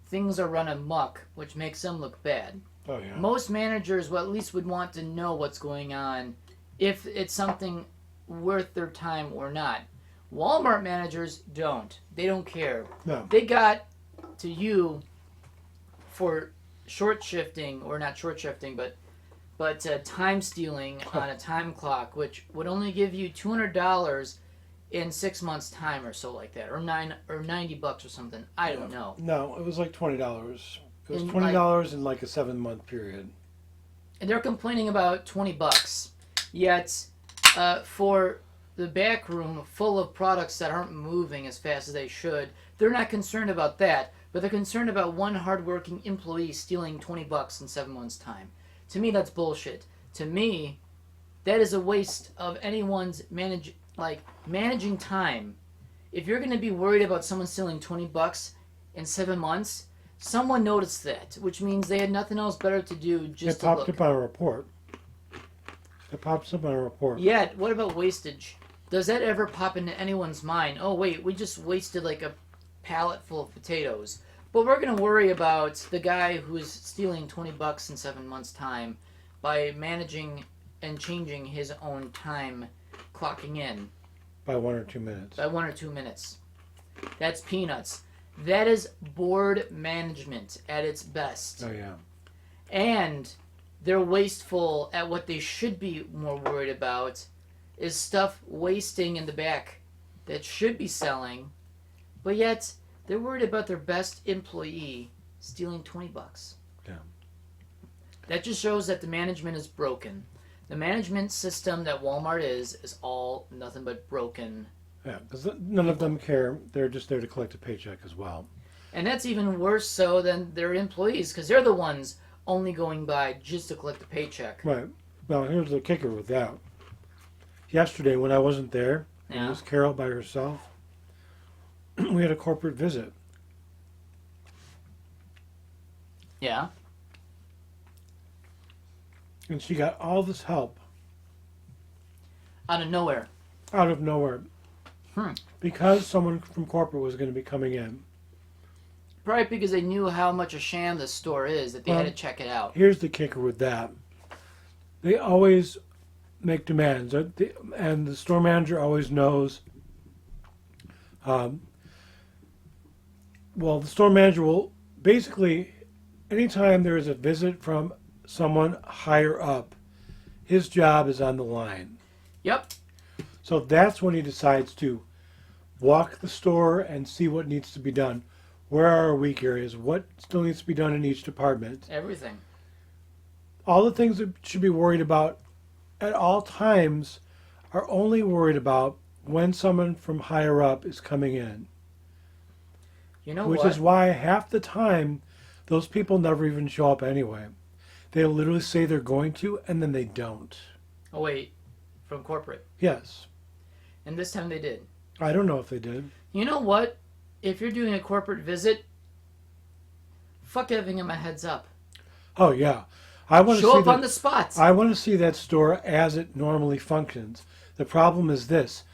[SPEAKER 1] things are run amok, which makes them look bad.
[SPEAKER 2] Oh, yeah.
[SPEAKER 1] Most managers, well, at least would want to know what's going on if it's something worth their time or not. Walmart managers don't. They don't care.
[SPEAKER 2] No.
[SPEAKER 1] They got to you for short shifting, or not short shifting, but time stealing on a time clock, which would only give you $200 in 6 months' time or so like that, or $90 or something. I don't know.
[SPEAKER 2] No, it was like $20. It was
[SPEAKER 1] In
[SPEAKER 2] $20 in like a 7-month period.
[SPEAKER 1] And they're complaining about $20. Yet, for the back room full of products that aren't moving as fast as they should, they're not concerned about that. But they're concerned about one hardworking employee stealing $20 in 7 months' time. To me, that's bullshit. To me, that is a waste of anyone's managing time. If you're going to be worried about someone stealing $20 in 7 months, someone noticed that, which means they had nothing else better to do just
[SPEAKER 2] It
[SPEAKER 1] to
[SPEAKER 2] popped
[SPEAKER 1] look.
[SPEAKER 2] up on a report. It pops up on a report.
[SPEAKER 1] Yeah, what about wastage? Does that ever pop into anyone's mind? Oh, wait, we just wasted like a pallet full of potatoes. But we're going to worry about the guy who's stealing $20 in 7 months' time by managing and changing his own time clocking in.
[SPEAKER 2] By 1 or 2 minutes.
[SPEAKER 1] By 1 or 2 minutes. That's peanuts. That is board management at its best.
[SPEAKER 2] Oh, yeah.
[SPEAKER 1] And they're wasteful at what they should be more worried about is stuff wasting in the back that should be selling, but yet they're worried about their best employee stealing $20.
[SPEAKER 2] Yeah.
[SPEAKER 1] That just shows that the management is broken. The management system that Walmart is all nothing but broken.
[SPEAKER 2] Yeah, because none of them care. They're just there to collect a paycheck as well.
[SPEAKER 1] And that's even worse so than their employees, because they're the ones only going by just to collect a paycheck.
[SPEAKER 2] Right. Well, here's the kicker with that. Yesterday, when I wasn't there, and it was Carol by herself, we had a corporate visit.
[SPEAKER 1] Yeah.
[SPEAKER 2] And she got all this help.
[SPEAKER 1] Out of nowhere.
[SPEAKER 2] Out of nowhere.
[SPEAKER 1] Hmm.
[SPEAKER 2] Because someone from corporate was going to be coming in.
[SPEAKER 1] Probably because they knew how much a sham the store is, that they had to check it out.
[SPEAKER 2] Here's the kicker with that. They always make demands. And the store manager always knows. Well, the store manager will basically, anytime there is a visit from someone higher up, his job is on the line.
[SPEAKER 1] Yep.
[SPEAKER 2] So that's when he decides to walk the store and see what needs to be done. Where are our weak areas? What still needs to be done in each department?
[SPEAKER 1] Everything.
[SPEAKER 2] All the things that should be worried about at all times are only worried about when someone from higher up is coming in.
[SPEAKER 1] You know
[SPEAKER 2] Which
[SPEAKER 1] what?
[SPEAKER 2] is why half the time those people never even show up anyway. They literally say they're going to, and then they don't.
[SPEAKER 1] Oh, wait. From corporate.
[SPEAKER 2] Yes.
[SPEAKER 1] And this time they did.
[SPEAKER 2] I don't know if they did.
[SPEAKER 1] You know what? If you're doing a corporate visit, fuck giving them a heads up.
[SPEAKER 2] Oh, yeah. I want to
[SPEAKER 1] Show
[SPEAKER 2] see
[SPEAKER 1] up on the spot.
[SPEAKER 2] I want to see that store as it normally functions. The problem is this.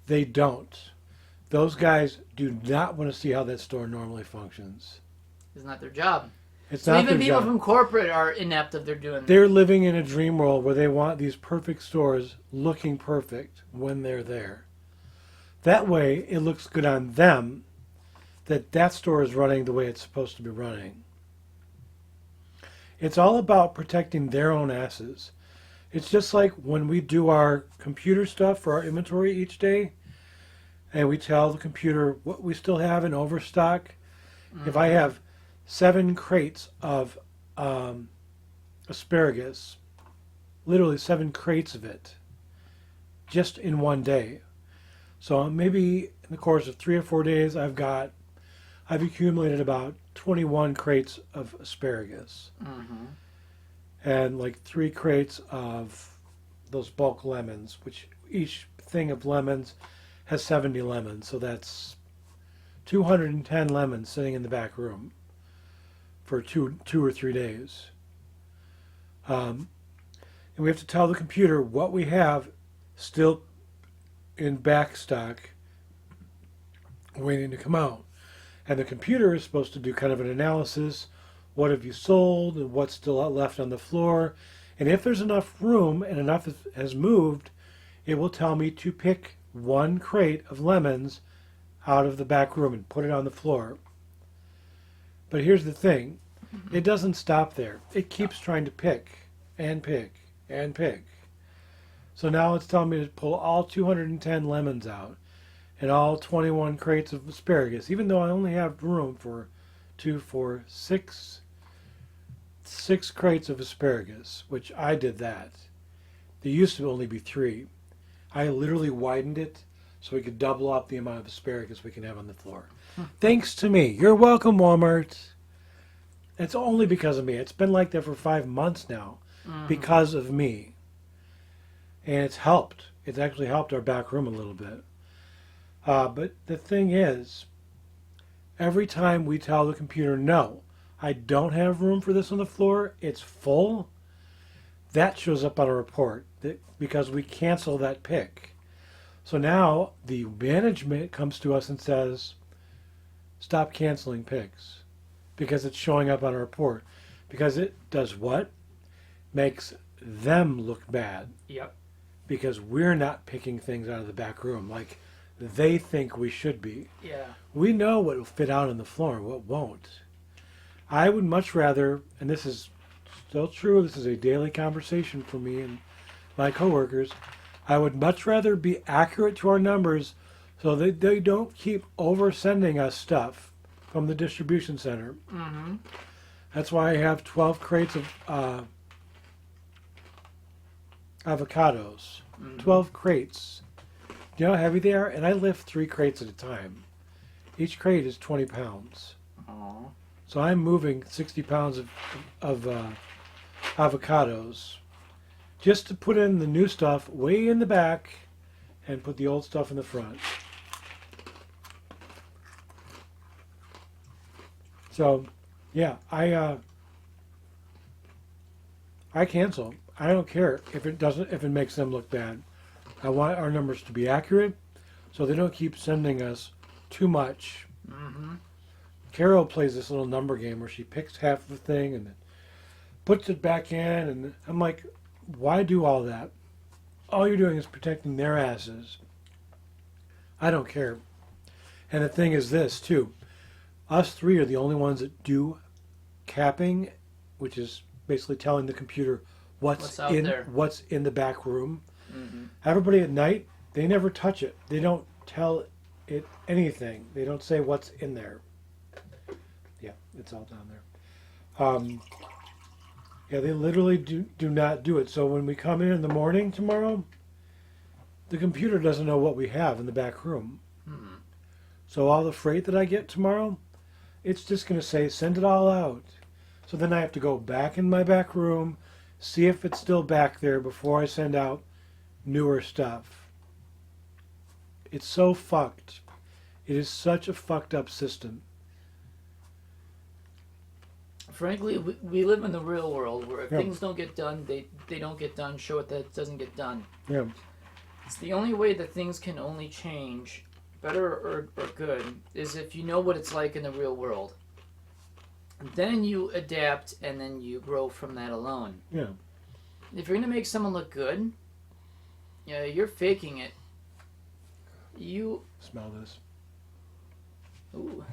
[SPEAKER 2] They don't. Those guys do not want to see how that store normally functions.
[SPEAKER 1] It's not their job.
[SPEAKER 2] It's
[SPEAKER 1] So
[SPEAKER 2] not
[SPEAKER 1] even
[SPEAKER 2] their
[SPEAKER 1] people
[SPEAKER 2] job.
[SPEAKER 1] from corporate are inept if they're doing
[SPEAKER 2] They're living in a dream world where they want these perfect stores looking perfect when they're there. That way, it looks good on them that store is running the way it's supposed to be running. It's all about protecting their own asses. It's just like when we do our computer stuff for our inventory each day, and we tell the computer what we still have in overstock. Mm-hmm. If I have 7 crates of asparagus, literally 7 crates of it, just in one day. So maybe in the course of 3 or 4 days, I've accumulated about 21 crates of asparagus. Mm-hmm. And like 3 crates of those bulk lemons, which each thing of lemons has 70 lemons. So that's 210 lemons sitting in the back room for two or 3 days. And we have to tell the computer what we have still in back stock waiting to come out. And the computer is supposed to do kind of an analysis. What have you sold and what's still left on the floor? And if there's enough room and enough has moved, it will tell me to pick 1 crate of lemons out of the back room and put it on the floor. But here's the thing. It doesn't stop there. It keeps trying to pick and pick and pick. So now it's telling me to pull all 210 lemons out and all 21 crates of asparagus, even though I only have room for 6 crates of asparagus, which I did that. There used to only be 3. I literally widened it so we could double up the amount of asparagus we can have on the floor. Thanks to me. You're welcome, Walmart. It's only because of me. It's been like that for 5 months now because of me. And it's helped. It's actually helped our back room a little bit. But the thing is, every time we tell the computer, no, I don't have room for this on the floor, it's full, that shows up on a report because we cancel that pick. So now the management comes to us and says, stop canceling picks. Because it's showing up on a report. Because it does what? Makes them look bad.
[SPEAKER 1] Yep.
[SPEAKER 2] Because we're not picking things out of the back room like they think we should be.
[SPEAKER 1] Yeah.
[SPEAKER 2] We know what will fit out on the floor and what won't. I would much rather, and this is still true, this is a daily conversation for me and my coworkers, I would much rather be accurate to our numbers so that they don't keep over-sending us stuff from the distribution center.
[SPEAKER 1] Mm-hmm.
[SPEAKER 2] That's why I have 12 crates of avocados. 12 crates. Do you know how heavy they are? And I lift 3 crates at a time. Each crate is 20 pounds.
[SPEAKER 1] Aww.
[SPEAKER 2] So I'm moving 60 pounds of avocados just to put in the new stuff way in the back and put the old stuff in the front. So, yeah, I cancel. I don't care if it makes them look bad. I want our numbers to be accurate, so they don't keep sending us too much.
[SPEAKER 1] Mm-hmm.
[SPEAKER 2] Carol plays this little number game where she picks half of the thing and then puts it back in, and I'm like, why do all that? All you're doing is protecting their asses. I don't care. And the thing is this, too. Us 3 are the only ones that do capping, which is basically telling the computer what's in the back room.
[SPEAKER 1] Mm-hmm.
[SPEAKER 2] Everybody at night, they never touch it. They don't tell it anything. They don't say what's in there. Yeah, it's all down there. Yeah, they literally do not do it. So when we come in the morning tomorrow, the computer doesn't know what we have in the back room.
[SPEAKER 1] Mm-hmm.
[SPEAKER 2] So all the freight that I get tomorrow, it's just going to say, send it all out. So then I have to go back in my back room, see if it's still back there before I send out newer stuff. It's so fucked. It is such a fucked up system.
[SPEAKER 1] Frankly, we live in the real world where if things don't get done, they don't get done. Show it that it doesn't get done.
[SPEAKER 2] Yeah.
[SPEAKER 1] It's the only way that things can only change, better or good, is if you know what it's like in the real world. Then you adapt and then you grow from that alone.
[SPEAKER 2] Yeah.
[SPEAKER 1] If you're going to make someone look good, yeah, you're faking it. You...
[SPEAKER 2] Smell this.
[SPEAKER 1] Ooh.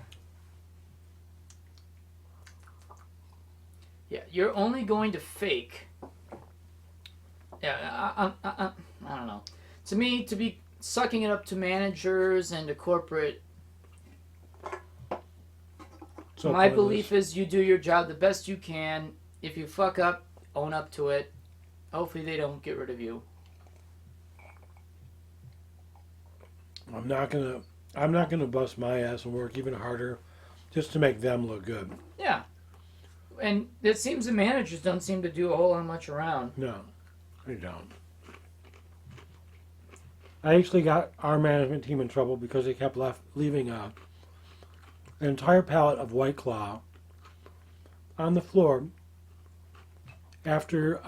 [SPEAKER 1] Yeah, you're only going to fake. Yeah, I don't know. To me, to be sucking it up to managers and to corporate,
[SPEAKER 2] So
[SPEAKER 1] my belief is you do your job the best you can. If you fuck up, own up to it. Hopefully they don't get rid of you.
[SPEAKER 2] I'm not gonna bust my ass and work even harder just to make them look good.
[SPEAKER 1] Yeah. And it seems the managers don't seem to do a whole lot much around.
[SPEAKER 2] No, they don't. I actually got our management team in trouble because they kept leaving an entire pallet of White Claw on the floor after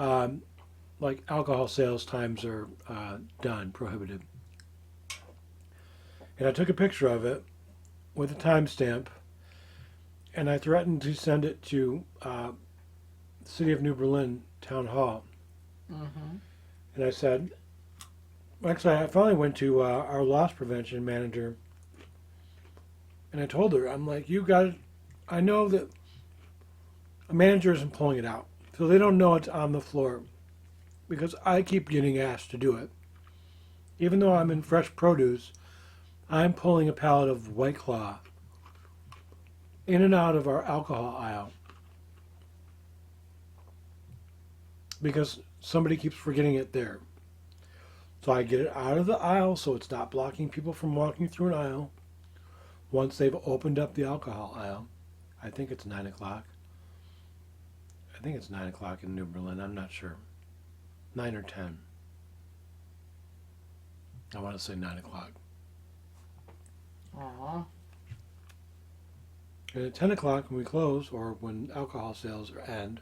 [SPEAKER 2] alcohol sales times are done, prohibited. And I took a picture of it with a timestamp, and I threatened to send it to the City of New Berlin Town Hall.
[SPEAKER 1] Mm-hmm.
[SPEAKER 2] And I said, Actually, I finally went to our loss prevention manager, and I told her, I'm like, I know that a manager isn't pulling it out, so they don't know it's on the floor, because I keep getting asked to do it. Even though I'm in fresh produce, I'm pulling a pallet of White Claw in and out of our alcohol aisle, because somebody keeps forgetting it there. So I get it out of the aisle so it's not blocking people from walking through an aisle. Once they've opened up the alcohol aisle, I think it's 9 o'clock. I think it's 9 o'clock in New Berlin, I'm not sure. 9 or 10. I want to say 9 o'clock.
[SPEAKER 1] Aww.
[SPEAKER 2] And at 10 o'clock when we close, or when alcohol sales end,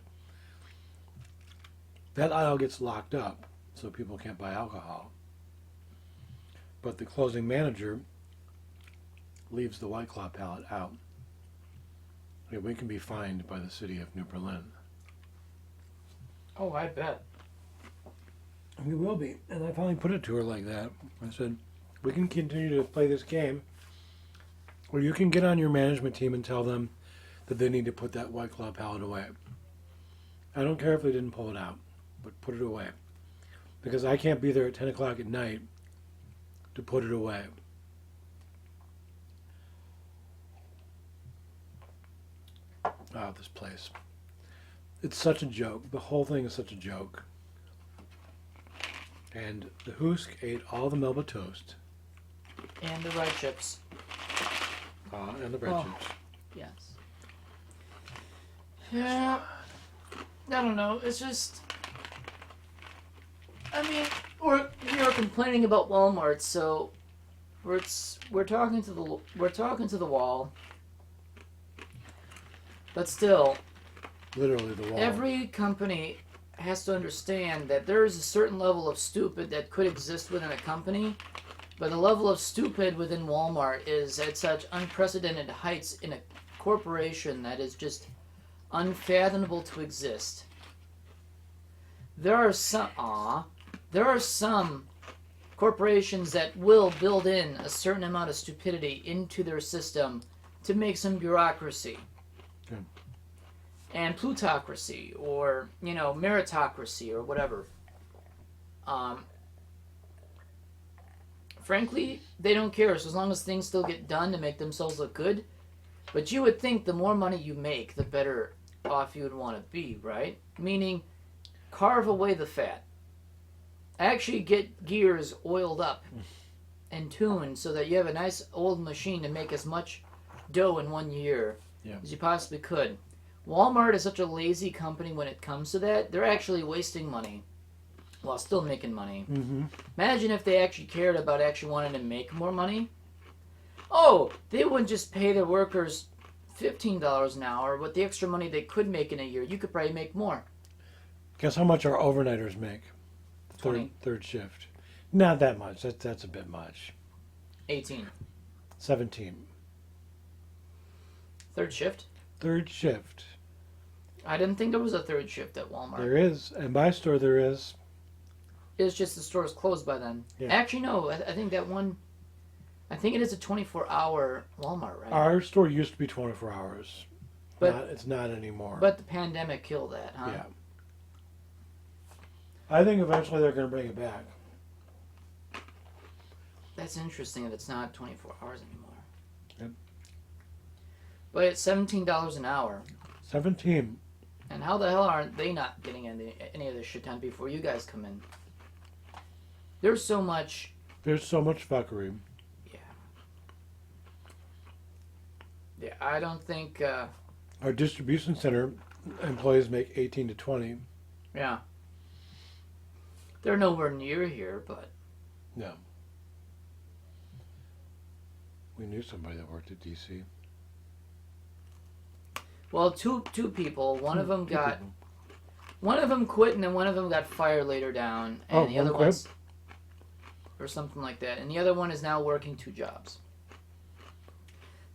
[SPEAKER 2] that aisle gets locked up so people can't buy alcohol. But the closing manager leaves the White Claw pallet out. And we can be fined by the city of New Berlin.
[SPEAKER 1] Oh, I bet.
[SPEAKER 2] We will be. And I finally put it to her like that. I said, we can continue to play this game, or you can get on your management team and tell them that they need to put that White Claw pallet away. I don't care if they didn't pull it out, but put it away. Because I can't be there at 10 o'clock at night to put it away. Oh, this place. It's such a joke. The whole thing is such a joke. And the Hoosk ate all the Melba toast.
[SPEAKER 1] And the rye chips.
[SPEAKER 2] And the bread chips.
[SPEAKER 1] Yes. Yeah. I don't know. It's just... I mean, you're complaining about Walmart, so we're talking to the wall. But still,
[SPEAKER 2] Literally the wall.
[SPEAKER 1] every company has to understand that there is a certain level of stupid that could exist within a company, but the level of stupid within Walmart is at such unprecedented heights in a corporation that is just unfathomable to exist. There are some corporations that will build in a certain amount of stupidity into their system to make some bureaucracy.
[SPEAKER 2] Good.
[SPEAKER 1] And plutocracy, or, meritocracy, or whatever. Frankly, they don't care, so as long as things still get done to make themselves look good. But you would think the more money you make, the better off you would want to be, right? Meaning, carve away the fat. Actually get gears oiled up and tuned so that you have a nice old machine to make as much dough in 1 year as you possibly could. Walmart is such a lazy company when it comes to that. They're actually wasting money while still making money.
[SPEAKER 2] Mm-hmm.
[SPEAKER 1] Imagine if they actually cared about actually wanting to make more money. Oh, they wouldn't just pay their workers $15 an hour. With the extra money they could make in a year, you could probably make more.
[SPEAKER 2] Guess how much our overnighters make?
[SPEAKER 1] 20.
[SPEAKER 2] Third shift. Not that much. That's a bit much.
[SPEAKER 1] 18.
[SPEAKER 2] 17.
[SPEAKER 1] Third shift?
[SPEAKER 2] Third shift.
[SPEAKER 1] I didn't think there was a third shift at Walmart.
[SPEAKER 2] There is. And my store there is.
[SPEAKER 1] It's just the store's closed by then.
[SPEAKER 2] Yeah.
[SPEAKER 1] Actually, no. I think that one... I think it is a 24-hour Walmart, right?
[SPEAKER 2] Our store used to be 24 hours.
[SPEAKER 1] But
[SPEAKER 2] it's not anymore.
[SPEAKER 1] But the pandemic killed that, huh?
[SPEAKER 2] Yeah. I think eventually they're going to bring it back.
[SPEAKER 1] That's interesting that it's not 24 hours anymore.
[SPEAKER 2] Yep.
[SPEAKER 1] But it's $17 an hour.
[SPEAKER 2] 17.
[SPEAKER 1] And how the hell aren't they not getting any of this shit done before you guys come in? There's so much
[SPEAKER 2] fuckery.
[SPEAKER 1] Yeah, I don't think...
[SPEAKER 2] Our distribution center employees make 18 to 20.
[SPEAKER 1] Yeah. They're nowhere near here, but...
[SPEAKER 2] No. We knew somebody that worked at DC.
[SPEAKER 1] Well, two people. One of them quit, and then one of them got fired later down, and the other one, or something like that. And the other one is now working 2 jobs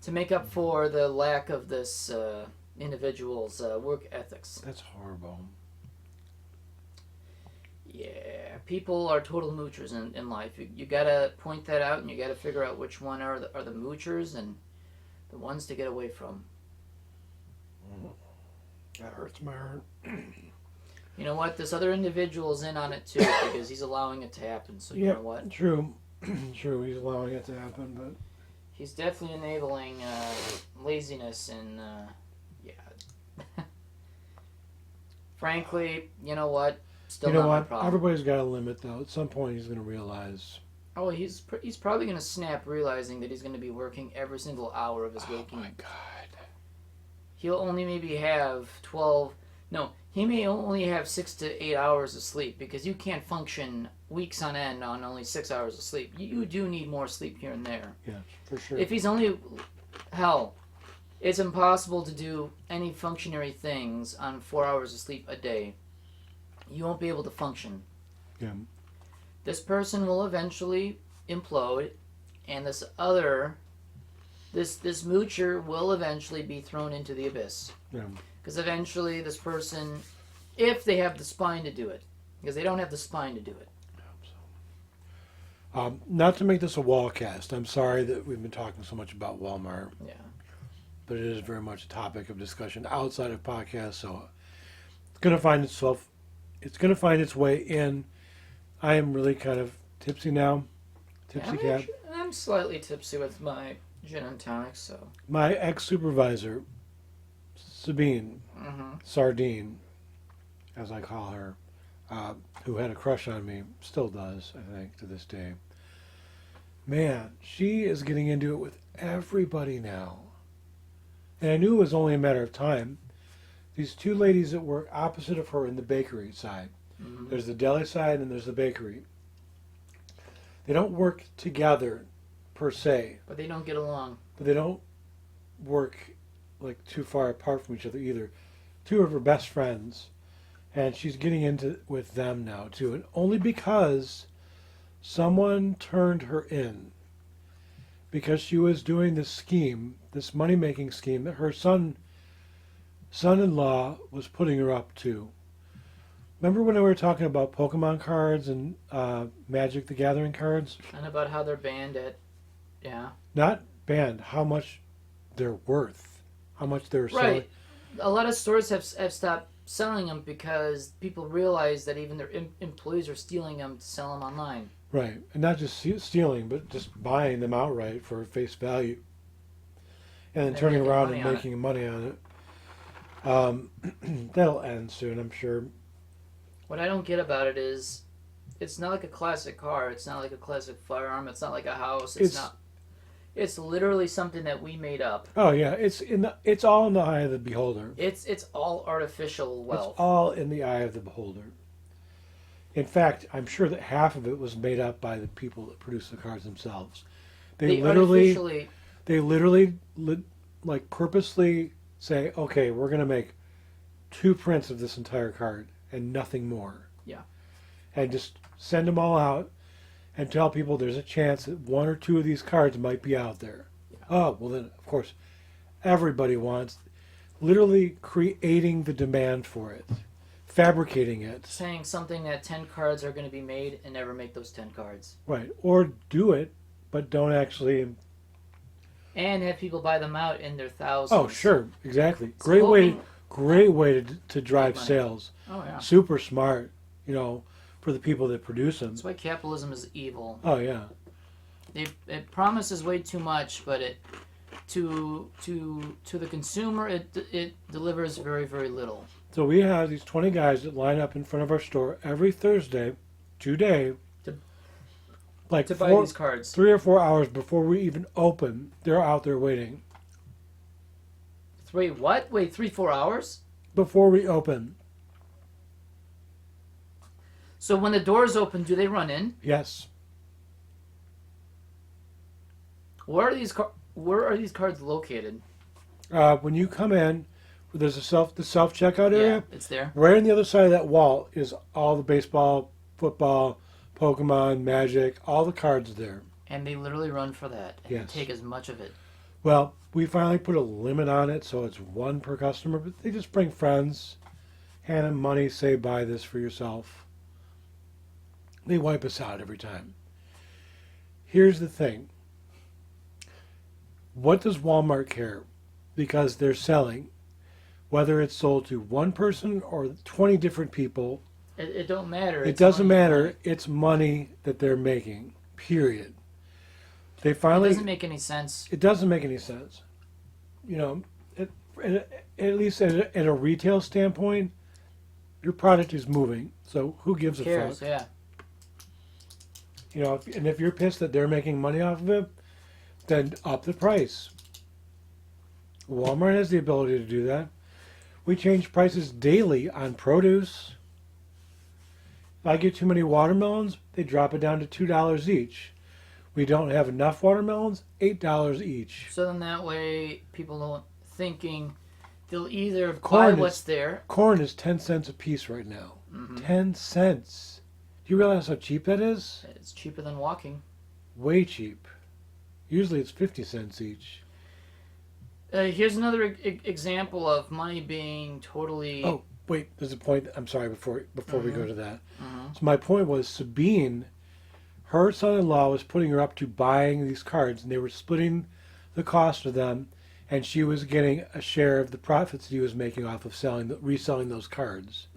[SPEAKER 1] to make up for the lack of this individual's work ethics.
[SPEAKER 2] That's horrible.
[SPEAKER 1] Yeah, people are total moochers in life. You gotta point that out, and you gotta figure out which one are the moochers and the ones to get away from.
[SPEAKER 2] That hurts my heart.
[SPEAKER 1] You know what? This other individual's in on it too because he's allowing it to happen. So you know what?
[SPEAKER 2] True. True, he's allowing it to happen, but
[SPEAKER 1] he's definitely enabling laziness and yeah. Frankly, you know what? Still not my problem.
[SPEAKER 2] Everybody's got a limit, though. At some point, he's going to realize.
[SPEAKER 1] Oh, he's probably going to snap, realizing that he's going to be working every single hour of his waking.
[SPEAKER 2] Oh my God.
[SPEAKER 1] He'll only maybe have 12. No, he may only have 6 to 8 hours of sleep because you can't function weeks on end on only 6 hours of sleep. You do need more sleep here and there.
[SPEAKER 2] Yeah, for sure.
[SPEAKER 1] If he's only, hell, it's impossible to do any functionary things on 4 hours of sleep a day. You won't be able to function.
[SPEAKER 2] Yeah.
[SPEAKER 1] This person will eventually implode, and this moocher will eventually be thrown into the abyss.
[SPEAKER 2] Yeah.
[SPEAKER 1] Because eventually this person, if they have the spine to do it, because they don't have the spine to do it.
[SPEAKER 2] Not to make this a wall cast. I'm sorry that we've been talking so much about Walmart.
[SPEAKER 1] Yeah.
[SPEAKER 2] But it is very much a topic of discussion outside of podcasts, so it's going to find its way in. I am really kind of tipsy now. Tipsy cat.
[SPEAKER 1] I'm slightly tipsy with my gin and tonic, so.
[SPEAKER 2] My ex-supervisor, Sabine, Sardine, as I call her, who had a crush on me, still does, I think, to this day. Man, she is getting into it with everybody now. And I knew it was only a matter of time. These two ladies that work opposite of her in the bakery side. Mm-hmm. There's the deli side and there's the bakery. They don't work together, per se.
[SPEAKER 1] But they don't get along.
[SPEAKER 2] But they don't work like too far apart from each other either. Two of her best friends. And she's getting into with them now too. And only because someone turned her in. Because she was doing this scheme, this money-making scheme that her son-in-law was putting her up to. Remember when we were talking about Pokemon cards and Magic the Gathering cards?
[SPEAKER 1] And about how they're banned at, yeah.
[SPEAKER 2] Not banned, how much they're worth. How much they're selling.
[SPEAKER 1] Right. A lot of stores have stopped selling them because people realize that even their employees are stealing them to sell them online.
[SPEAKER 2] Right. And not just stealing, but just buying them outright for face value. And then turning around and making money on it. That'll end soon, I'm sure.
[SPEAKER 1] What I don't get about it is, it's not like a classic car. It's not like a classic firearm. It's not like a house. It's literally something that we made up.
[SPEAKER 2] Oh yeah, it's all in the eye of the beholder.
[SPEAKER 1] It's all artificial wealth.
[SPEAKER 2] It's all in the eye of the beholder. In fact, I'm sure that half of it was made up by the people that produce the cards themselves. They literally like purposely say, okay, we're going to make 2 prints of this entire card and nothing more.
[SPEAKER 1] Yeah. And
[SPEAKER 2] just send them all out and tell people there's a chance that 1 or 2 of these cards might be out there. Yeah. Oh, well then, of course, everybody wants, literally creating the demand for it, fabricating it.
[SPEAKER 1] Saying something that 10 cards are going to be made and never make those 10 cards.
[SPEAKER 2] Right. Or do it, but don't actually...
[SPEAKER 1] And have people buy them out in their thousands.
[SPEAKER 2] Oh, sure. Exactly. Great way to drive sales.
[SPEAKER 1] Oh, yeah.
[SPEAKER 2] Super smart, for the people that produce them.
[SPEAKER 1] That's why capitalism is evil.
[SPEAKER 2] Oh, yeah.
[SPEAKER 1] It promises way too much, but to the consumer, it delivers very, very little.
[SPEAKER 2] So we have these 20 guys that line up in front of our store every Thursday, today,
[SPEAKER 1] to buy these cards.
[SPEAKER 2] 3 or 4 hours before we even open, they're out there waiting.
[SPEAKER 1] Wait, what? Wait, 3-4 hours?
[SPEAKER 2] Before we open.
[SPEAKER 1] So when the doors open, do they run in?
[SPEAKER 2] Yes.
[SPEAKER 1] Where are these cards located?
[SPEAKER 2] When you come in, there's the self checkout area.
[SPEAKER 1] Yeah, it's there.
[SPEAKER 2] Right on the other side of that wall is all the baseball, football, Pokemon, Magic, all the cards there.
[SPEAKER 1] And they literally run for that. And
[SPEAKER 2] yes.
[SPEAKER 1] Take as much of it.
[SPEAKER 2] Well, we finally put a limit on it, so it's 1 per customer, but they just bring friends, hand them money, say, buy this for yourself. They wipe us out every time. Here's the thing. What does Walmart care? Because they're selling, whether it's sold to one person or 20 different people.
[SPEAKER 1] It don't matter.
[SPEAKER 2] It doesn't matter. It's money that they're making, period. They finally.
[SPEAKER 1] It doesn't make any sense.
[SPEAKER 2] It doesn't make any sense. You know, at least at a retail standpoint, your product is moving. So who gives a fuck?
[SPEAKER 1] Yeah.
[SPEAKER 2] You know, if you're pissed that they're making money off of it, then up the price. Walmart has the ability to do that. We change prices daily on produce. If I get too many watermelons, they drop it down to $2 each. We don't have enough watermelons, $8 each.
[SPEAKER 1] So then that way people don't thinking they'll either buy what's there.
[SPEAKER 2] Corn is 10 cents a piece right now. 10 cents. Do you realize how cheap that is?
[SPEAKER 1] It's cheaper than walking.
[SPEAKER 2] Way cheap. Usually it's 50 cents each.
[SPEAKER 1] Here's another example of money being totally...
[SPEAKER 2] Oh, wait, there's a point. I'm sorry, before we go to that. So my point was Sabine, her son-in-law was putting her up to buying these cards, and they were splitting the cost of them, and she was getting a share of the profits that he was making off of reselling those cards.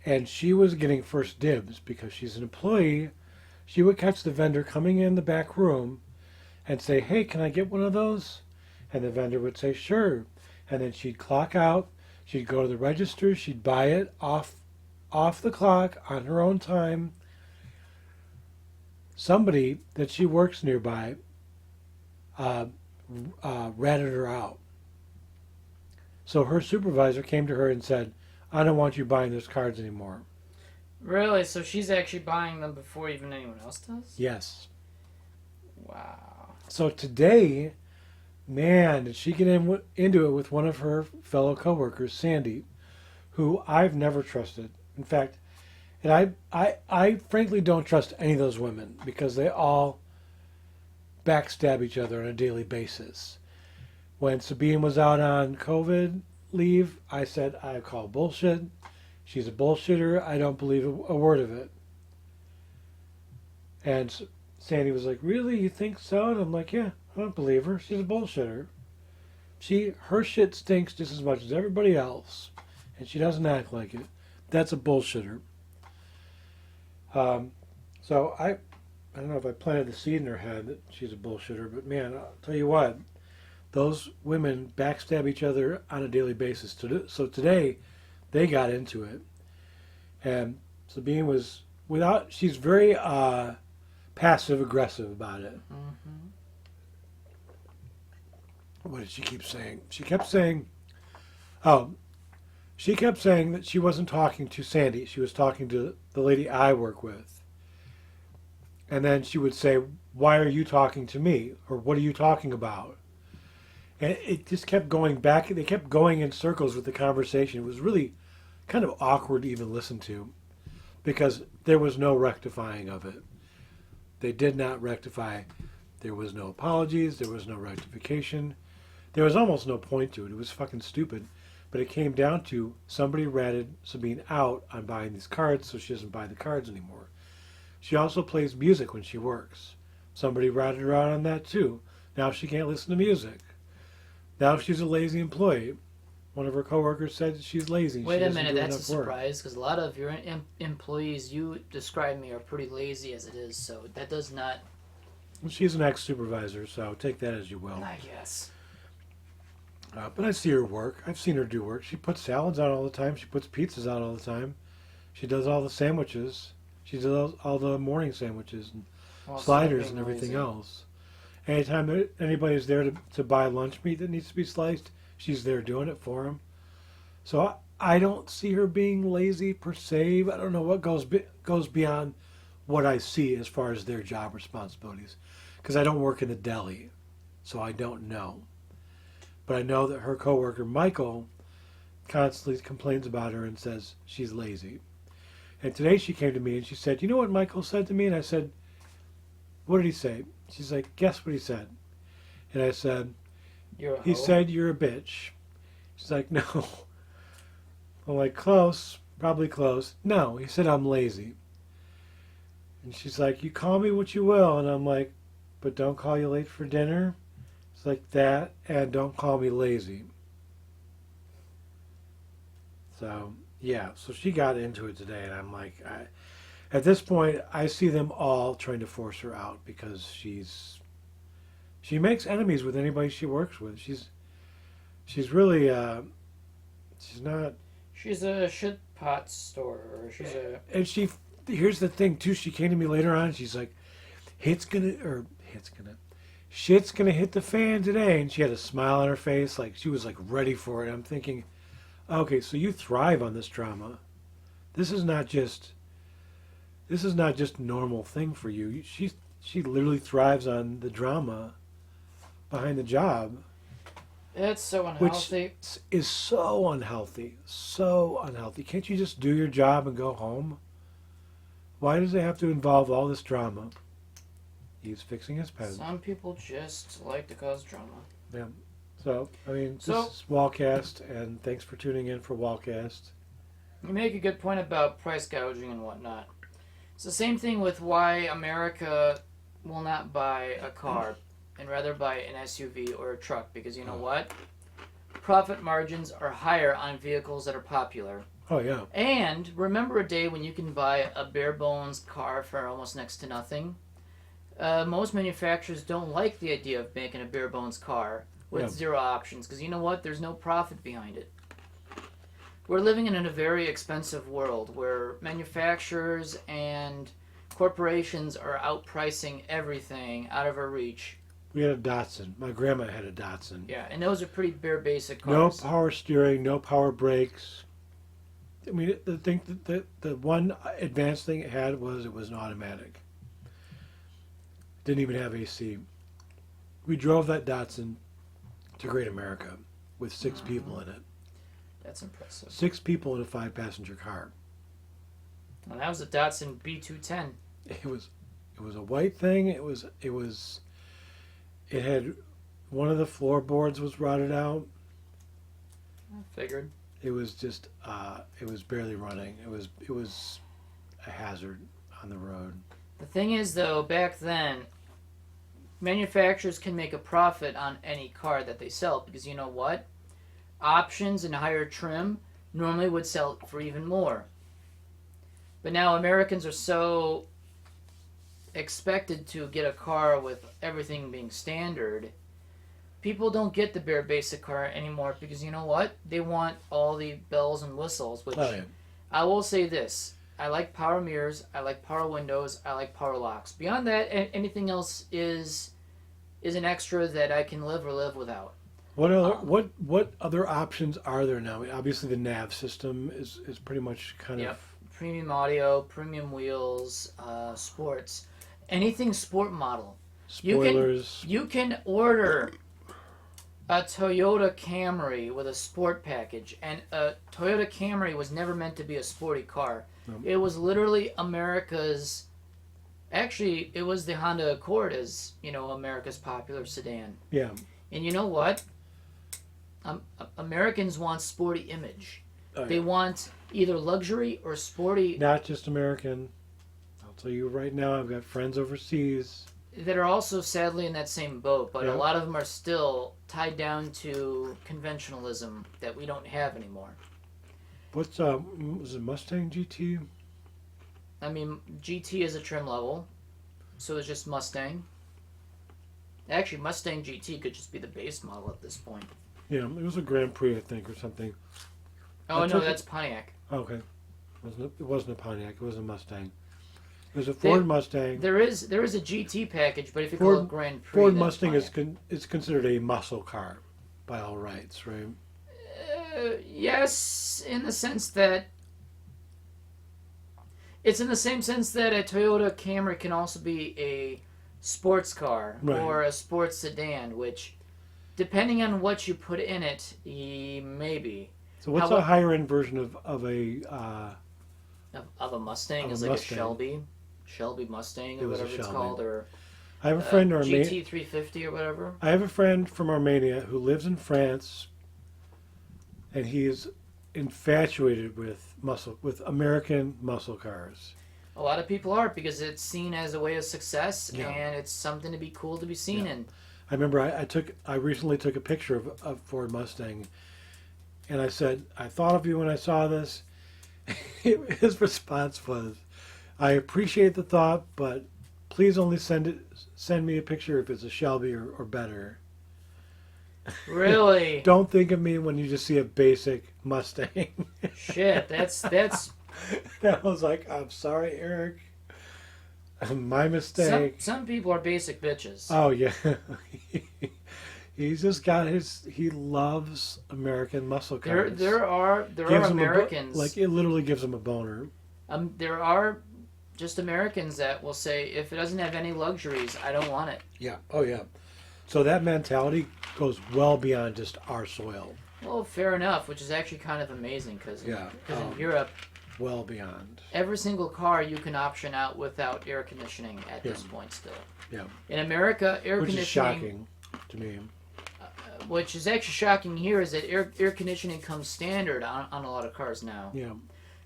[SPEAKER 2] And she was getting first dibs because she's an employee. She would catch the vendor coming in the back room and say, "Hey, can I get one of those?" And the vendor would say, "Sure." And then she'd clock out. She'd go to the register. She'd buy it off the clock on her own time. Somebody that she works nearby ratted her out. So her supervisor came to her and said, "I don't want you buying those cards anymore."
[SPEAKER 1] Really? So she's actually buying them before even anyone else does?
[SPEAKER 2] Yes.
[SPEAKER 1] Wow.
[SPEAKER 2] So today, man, did she get into it with one of her fellow coworkers, Sandy, who I've never trusted. In fact, and I frankly don't trust any of those women because they all backstab each other on a daily basis. When Sabine was out on COVID leave, I said, "I call bullshit. She's a bullshitter. I don't believe a word of it." And Sandy was like, "Really? You think so?" And I'm like, "Yeah, I don't believe her. She's a bullshitter. Her shit stinks just as much as everybody else, and she doesn't act like it. That's a bullshitter." So I don't know if I planted the seed in her head that she's a bullshitter, but man, I'll tell you what, those women backstab each other on a daily basis. So today, they got into it, and Sabine was she's very passive aggressive about it. What did she keep saying? She kept saying that she wasn't talking to Sandy. She was talking to the lady I work with. And then she would say, "Why are you talking to me?" Or "What are you talking about?" And it just kept going back. They kept going in circles with the conversation. It was really kind of awkward to even listen to because there was no rectifying of it. They did not rectify. There was no apologies. There was no rectification. There was almost no point to it. It was fucking stupid. But it came down to somebody ratted Sabine out on buying these cards, so she doesn't buy the cards anymore. She also plays music when she works. Somebody ratted her out on that too. Now she can't listen to music. Now she's a lazy employee. One of her coworkers said she's lazy.
[SPEAKER 1] Wait a minute, that's a surprise, because a lot of your employees you describe me are pretty lazy as it is, so that does not...
[SPEAKER 2] She's an ex-supervisor, so take that as you will.
[SPEAKER 1] I guess.
[SPEAKER 2] But I see her work. I've seen her do work. She puts salads out all the time. She puts pizzas out all the time. She does all the sandwiches. She does all the morning sandwiches and sliders and everything else. Anytime anybody's there to buy lunch meat that needs to be sliced, she's there doing it for them. So I don't see her being lazy per se. I don't know what goes beyond what I see as far as their job responsibilities, because I don't work in the deli, so I don't know. But I know that her coworker Michael constantly complains about her and says she's lazy. And today she came to me and she said, "You know what Michael said to me?" And I said, "What did he say?" She's like, "Guess what he said." And I said, "He said you're a bitch." She's like, "No." I'm like, "Close, probably close." "No, he said I'm lazy." And she's like, you call me what you will. And I'm like, but don't call you late for dinner. It's like that, and don't call me lazy. So, yeah. So she got into it today, and I'm like, at this point, I see them all trying to force her out because she makes enemies with anybody she works with. She's really, she's not...
[SPEAKER 1] She's a shit pot store.
[SPEAKER 2] And here's the thing, too. She came to me later on, and she's like, shit's gonna hit the fan today. And she had a smile on her face, like she was like ready for it. I'm thinking, okay, so you thrive on this drama. This is not just normal thing for you. She literally thrives on the drama behind the job.
[SPEAKER 1] It's so unhealthy.
[SPEAKER 2] Which is so unhealthy. So unhealthy. Can't you just do your job and go home? Why does it have to involve all this drama? He's fixing his pen.
[SPEAKER 1] Some people just like to cause drama.
[SPEAKER 2] Yeah. So, I mean, this is Wallcast, and thanks for tuning in for Wallcast.
[SPEAKER 1] You make a good point about price gouging and whatnot. It's the same thing with why America will not buy a car and rather buy an SUV or a truck, because you know what? Profit margins are higher on vehicles that are popular.
[SPEAKER 2] Oh, yeah.
[SPEAKER 1] And remember a day when you can buy a bare bones car for almost next to nothing? Most manufacturers don't like the idea of making a bare bones car with zero options, because you know what? There's no profit behind it. We're living in a very expensive world where manufacturers and corporations are outpricing everything out of our reach.
[SPEAKER 2] We had a Datsun. My grandma had a Datsun.
[SPEAKER 1] Yeah, and those are pretty bare basic cars.
[SPEAKER 2] No power steering, no power brakes. I mean, the thing the one advanced thing it had was it was an automatic. Didn't even have AC. We drove that Datsun to Great America with 6 people in it.
[SPEAKER 1] That's impressive.
[SPEAKER 2] 6 people in a 5-passenger car.
[SPEAKER 1] Well, that was a Datsun B210.
[SPEAKER 2] It was a white thing. It had one of the floorboards was rotted out.
[SPEAKER 1] I figured.
[SPEAKER 2] It was just it was barely running. It was a hazard on the road.
[SPEAKER 1] The thing is, though, back then, manufacturers can make a profit on any car that they sell, because you know what? Options and higher trim normally would sell for even more. But now Americans are so expected to get a car with everything being standard. People don't get the bare basic car anymore because you know what? They want all the bells and whistles, which I will say this. I like power mirrors, I like power windows, I like power locks. Beyond that, anything else is an extra that I can live or live without.
[SPEAKER 2] What other options are there now? Obviously, the nav system is pretty much kind of
[SPEAKER 1] premium audio, premium wheels, sports, anything sport model.
[SPEAKER 2] Spoilers.
[SPEAKER 1] You can order a Toyota Camry with a sport package, and a Toyota Camry was never meant to be a sporty car.
[SPEAKER 2] No.
[SPEAKER 1] It was literally America's. Actually, it was the Honda Accord as America's popular sedan.
[SPEAKER 2] Yeah.
[SPEAKER 1] And you know what? Americans want sporty image. They want either luxury or sporty.
[SPEAKER 2] Not just American. I'll tell you right now, I've got friends overseas
[SPEAKER 1] that are also sadly in that same boat, but a lot of them are still tied down to conventionalism that we don't have anymore.
[SPEAKER 2] What's was it Mustang GT?
[SPEAKER 1] I mean, GT is a trim level, so it's just Mustang. Actually, Mustang GT could just be the base model at this point.
[SPEAKER 2] Yeah, it was a Grand Prix, I think, or something.
[SPEAKER 1] Oh, no, that's Pontiac.
[SPEAKER 2] Okay. It wasn't a Pontiac, it was a Mustang. It was a Ford Mustang.
[SPEAKER 1] There is a GT package, but if you call it Grand Prix,
[SPEAKER 2] Ford Mustang is considered a muscle car by all rights, right?
[SPEAKER 1] Yes, in the sense that it's in the same sense that a Toyota Camry can also be a sports car or a sports sedan, which, depending on what you put in it, maybe.
[SPEAKER 2] So what's a higher end version of a
[SPEAKER 1] Mustang? Is like
[SPEAKER 2] Mustang.
[SPEAKER 1] a Shelby Mustang or whatever it's called, or
[SPEAKER 2] I have a friend
[SPEAKER 1] GT350 or whatever.
[SPEAKER 2] I have a friend from Armenia who lives in France, and he is infatuated with American muscle cars.
[SPEAKER 1] A lot of people are because it's seen as a way of success,
[SPEAKER 2] Yeah.
[SPEAKER 1] and it's something to be cool to be seen in.
[SPEAKER 2] I remember I recently took a picture of a Ford Mustang, and I said, I thought of you when I saw this. His response was, I appreciate the thought, but please only send me a picture if it's a Shelby or better.
[SPEAKER 1] Really?
[SPEAKER 2] Don't think of me when you just see a basic Mustang.
[SPEAKER 1] Shit, that's
[SPEAKER 2] I was like, I'm sorry, Eric. My mistake.
[SPEAKER 1] some people are basic bitches.
[SPEAKER 2] Oh yeah. He's just got he loves American muscle cars.
[SPEAKER 1] There are
[SPEAKER 2] Gives him
[SPEAKER 1] Americans
[SPEAKER 2] like it literally gives him a boner.
[SPEAKER 1] there are just Americans that will say, if it doesn't have any luxuries, I don't want it.
[SPEAKER 2] Yeah. Oh yeah. So that mentality goes well beyond just our soil.
[SPEAKER 1] Well, fair enough, which is actually kind of amazing because in Europe,
[SPEAKER 2] well beyond.
[SPEAKER 1] every single car you can option out without air conditioning at this point still.
[SPEAKER 2] Yeah.
[SPEAKER 1] In America, air
[SPEAKER 2] Which
[SPEAKER 1] conditioning...
[SPEAKER 2] is shocking to me.
[SPEAKER 1] Which is actually shocking here is that air conditioning comes standard on a lot of cars now.
[SPEAKER 2] Yeah.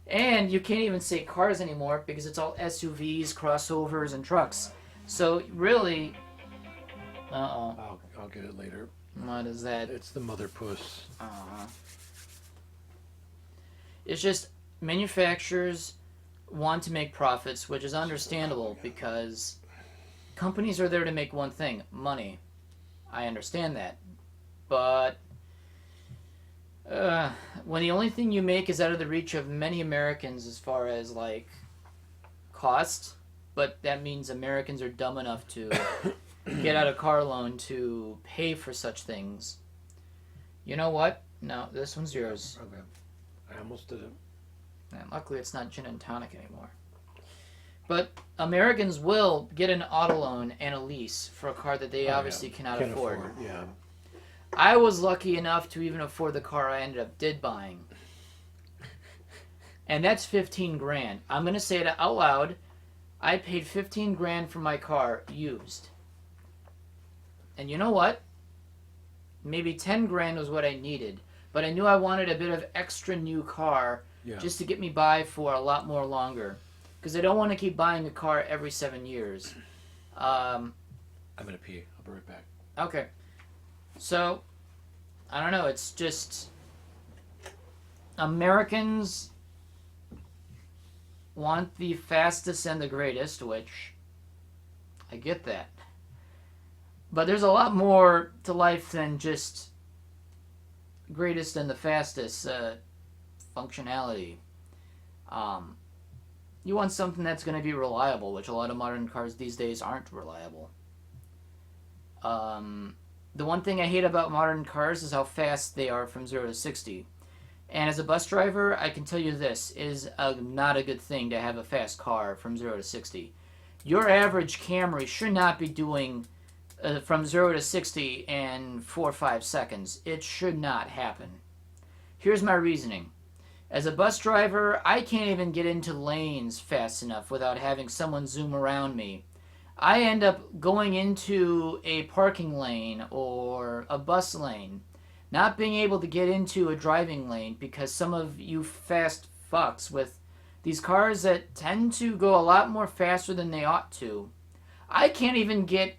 [SPEAKER 1] And you can't even say cars anymore because it's all SUVs, crossovers, and trucks. So really...
[SPEAKER 2] I'll get it later.
[SPEAKER 1] What is that?
[SPEAKER 2] It's the mother puss.
[SPEAKER 1] It's just manufacturers want to make profits, which is understandable because companies are there to make one thing, money. I understand that. But when the only thing you make is out of the reach of many Americans as far as like cost, but that means Americans are dumb enough to get out a car loan to pay for such things. You know what? No, this one's yours.
[SPEAKER 2] Okay. I almost did it.
[SPEAKER 1] And luckily it's not gin and tonic anymore. But Americans will get an auto loan and a lease for a car that they obviously cannot afford.
[SPEAKER 2] Yeah.
[SPEAKER 1] I was lucky enough to even afford the car I ended up buying. And that's 15 grand. I'm going to say it out loud. I paid 15 grand for my car used. And you know what? Maybe 10 grand was what I needed. But I knew I wanted a bit of extra new car just to get me by for a lot more longer. Because I don't want to keep buying a car every 7 years.
[SPEAKER 2] I'm going to pee. I'll be right back.
[SPEAKER 1] Okay. So, I don't know. It's just... Americans want the fastest and the greatest, which... I get that. But there's a lot more to life than just greatest and the fastest functionality. You want something that's going to be reliable, which a lot of modern cars these days aren't reliable. The one thing I hate about modern cars is how fast they are from 0 to 60. And as a bus driver, I can tell you this, it is not a good thing to have a fast car from 0 to 60. Your average Camry should not be doing from 0 to 60 in 4 or 5 seconds. It should not happen. Here's my reasoning. As a bus driver, I can't even get into lanes fast enough without having someone zoom around me. I end up going into a parking lane or a bus lane, not being able to get into a driving lane because some of you fast fucks with these cars that tend to go a lot more faster than they ought to. I can't even get...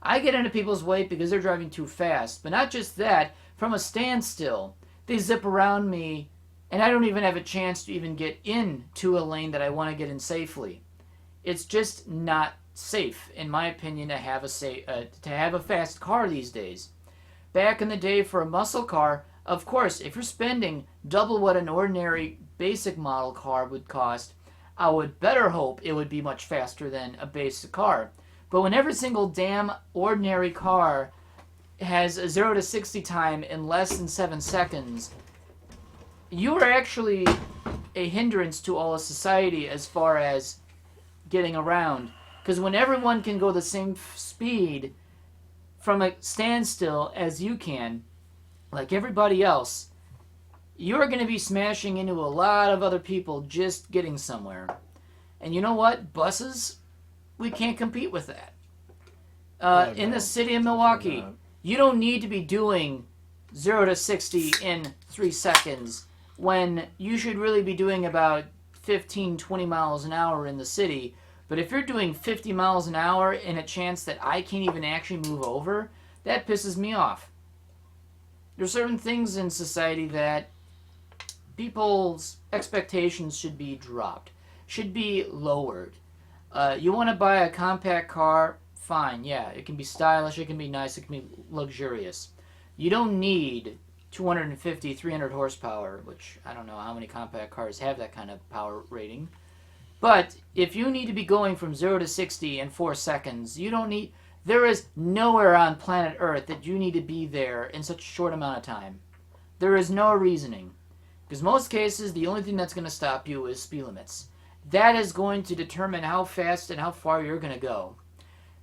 [SPEAKER 1] I get into people's way because they're driving too fast. But not just that, from a standstill, they zip around me and I don't even have a chance to even get into a lane that I want to get in safely. It's just not safe, in my opinion, to have a fast car these days. Back in the day, for a muscle car, of course, if you're spending double what an ordinary basic model car would cost, I would better hope it would be much faster than a basic car. But when every single damn ordinary car has a 0 to 60 time in less than 7 seconds, you are actually a hindrance to all of society as far as getting around. Because when everyone can go the same speed from a standstill as you can, like everybody else, you're going to be smashing into a lot of other people just getting somewhere. And you know what? Buses, we can't compete with that. In the city of Milwaukee, you don't need to be doing 0 to 60 in 3 seconds when you should really be doing about 15, 20 miles an hour in the city. But if you're doing 50 miles an hour in a chance that I can't even actually move over, that pisses me off. There's certain things in society that people's expectations should be dropped, should be lowered. You want to buy a compact car, fine, yeah, it can be stylish, it can be nice, it can be luxurious. You don't need 250, 300 horsepower, which I don't know how many compact cars have that kind of power rating. But if you need to be going from 0 to 60 in 4 seconds, you don't need... There is nowhere on planet Earth that you need to be there in such a short amount of time. There is no reasoning. Because most cases, the only thing that's going to stop you is speed limits. That is going to determine how fast and how far you're going to go.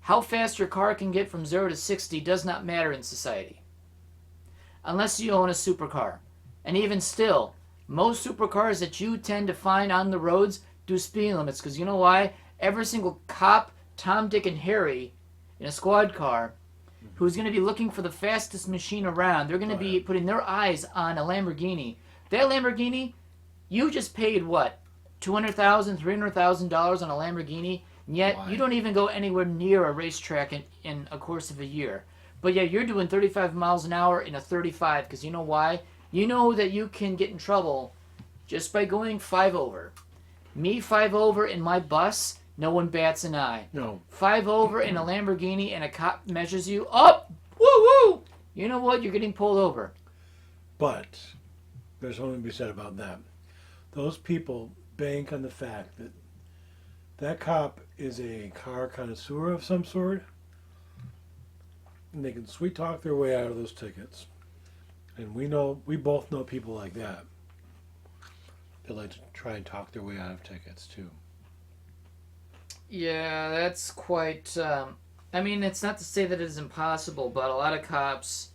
[SPEAKER 1] How fast your car can get from 0 to 60 does not matter in society. Unless you own a supercar. And even still, most supercars that you tend to find on the roads do speed limits. Because you know why? Every single cop, Tom, Dick, and Harry in a squad car who's going to be looking for the fastest machine around, they're going to be putting their eyes on a Lamborghini. That Lamborghini, you just paid what? $200,000, $300,000 on a Lamborghini, and yet you don't even go anywhere near a racetrack in a course of a year. But yet you're doing 35 miles an hour in a 35, because you know why? You know that you can get in trouble just by going 5 over. Me 5 over in my bus, no one bats an eye.
[SPEAKER 2] No.
[SPEAKER 1] 5 over in a Lamborghini and a cop measures you up. Woo-woo! You know what? You're getting pulled over.
[SPEAKER 2] But there's something to be said about that. Those people bank on the fact that that cop is a car connoisseur of some sort, and they can sweet talk their way out of those tickets. And we both know people like that. They like to try and talk their way out of tickets too.
[SPEAKER 1] Yeah, that's quite... I mean, it's not to say that it is impossible, but a lot of cops,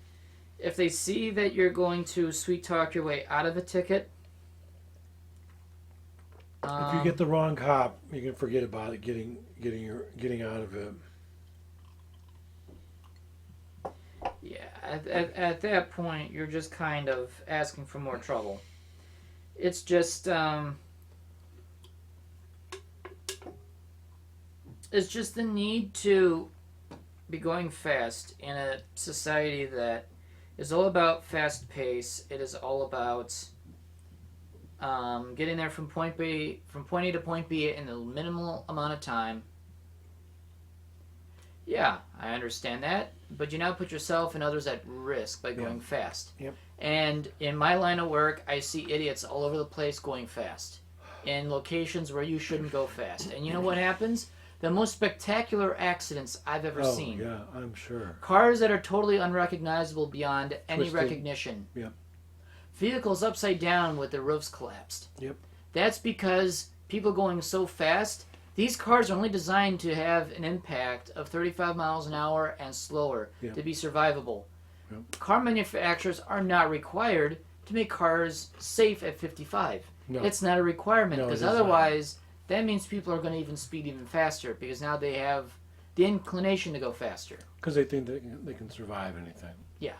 [SPEAKER 1] if they see that you're going to sweet talk your way out of a ticket...
[SPEAKER 2] if you get the wrong cop, you can forget about it getting out of it.
[SPEAKER 1] Yeah, at that point, you're just kind of asking for more trouble. It's just... It's just the need to be going fast in a society that is all about fast pace. It is all about getting there from point A to point B in the minimal amount of time. Yeah, I understand that, but you now put yourself and others at risk by going fast.
[SPEAKER 2] Yep.
[SPEAKER 1] And in my line of work, I see idiots all over the place going fast in locations where you shouldn't go fast. And you know what happens? The most spectacular accidents I've ever seen.
[SPEAKER 2] Oh, yeah, I'm sure.
[SPEAKER 1] Cars that are totally unrecognizable beyond any
[SPEAKER 2] Twisted.
[SPEAKER 1] recognition.
[SPEAKER 2] Yep.
[SPEAKER 1] Vehicles upside down with their roofs collapsed.
[SPEAKER 2] Yep.
[SPEAKER 1] That's because people going so fast, these cars are only designed to have an impact of 35 miles an hour and slower to be survivable.
[SPEAKER 2] Yep.
[SPEAKER 1] Car manufacturers are not required to make cars safe at 55.
[SPEAKER 2] No.
[SPEAKER 1] It's not a requirement,
[SPEAKER 2] No,
[SPEAKER 1] because
[SPEAKER 2] it is
[SPEAKER 1] otherwise... that means people are going to even speed even faster, because now they have the inclination to go faster.
[SPEAKER 2] Because they think they can survive anything.
[SPEAKER 1] Yeah.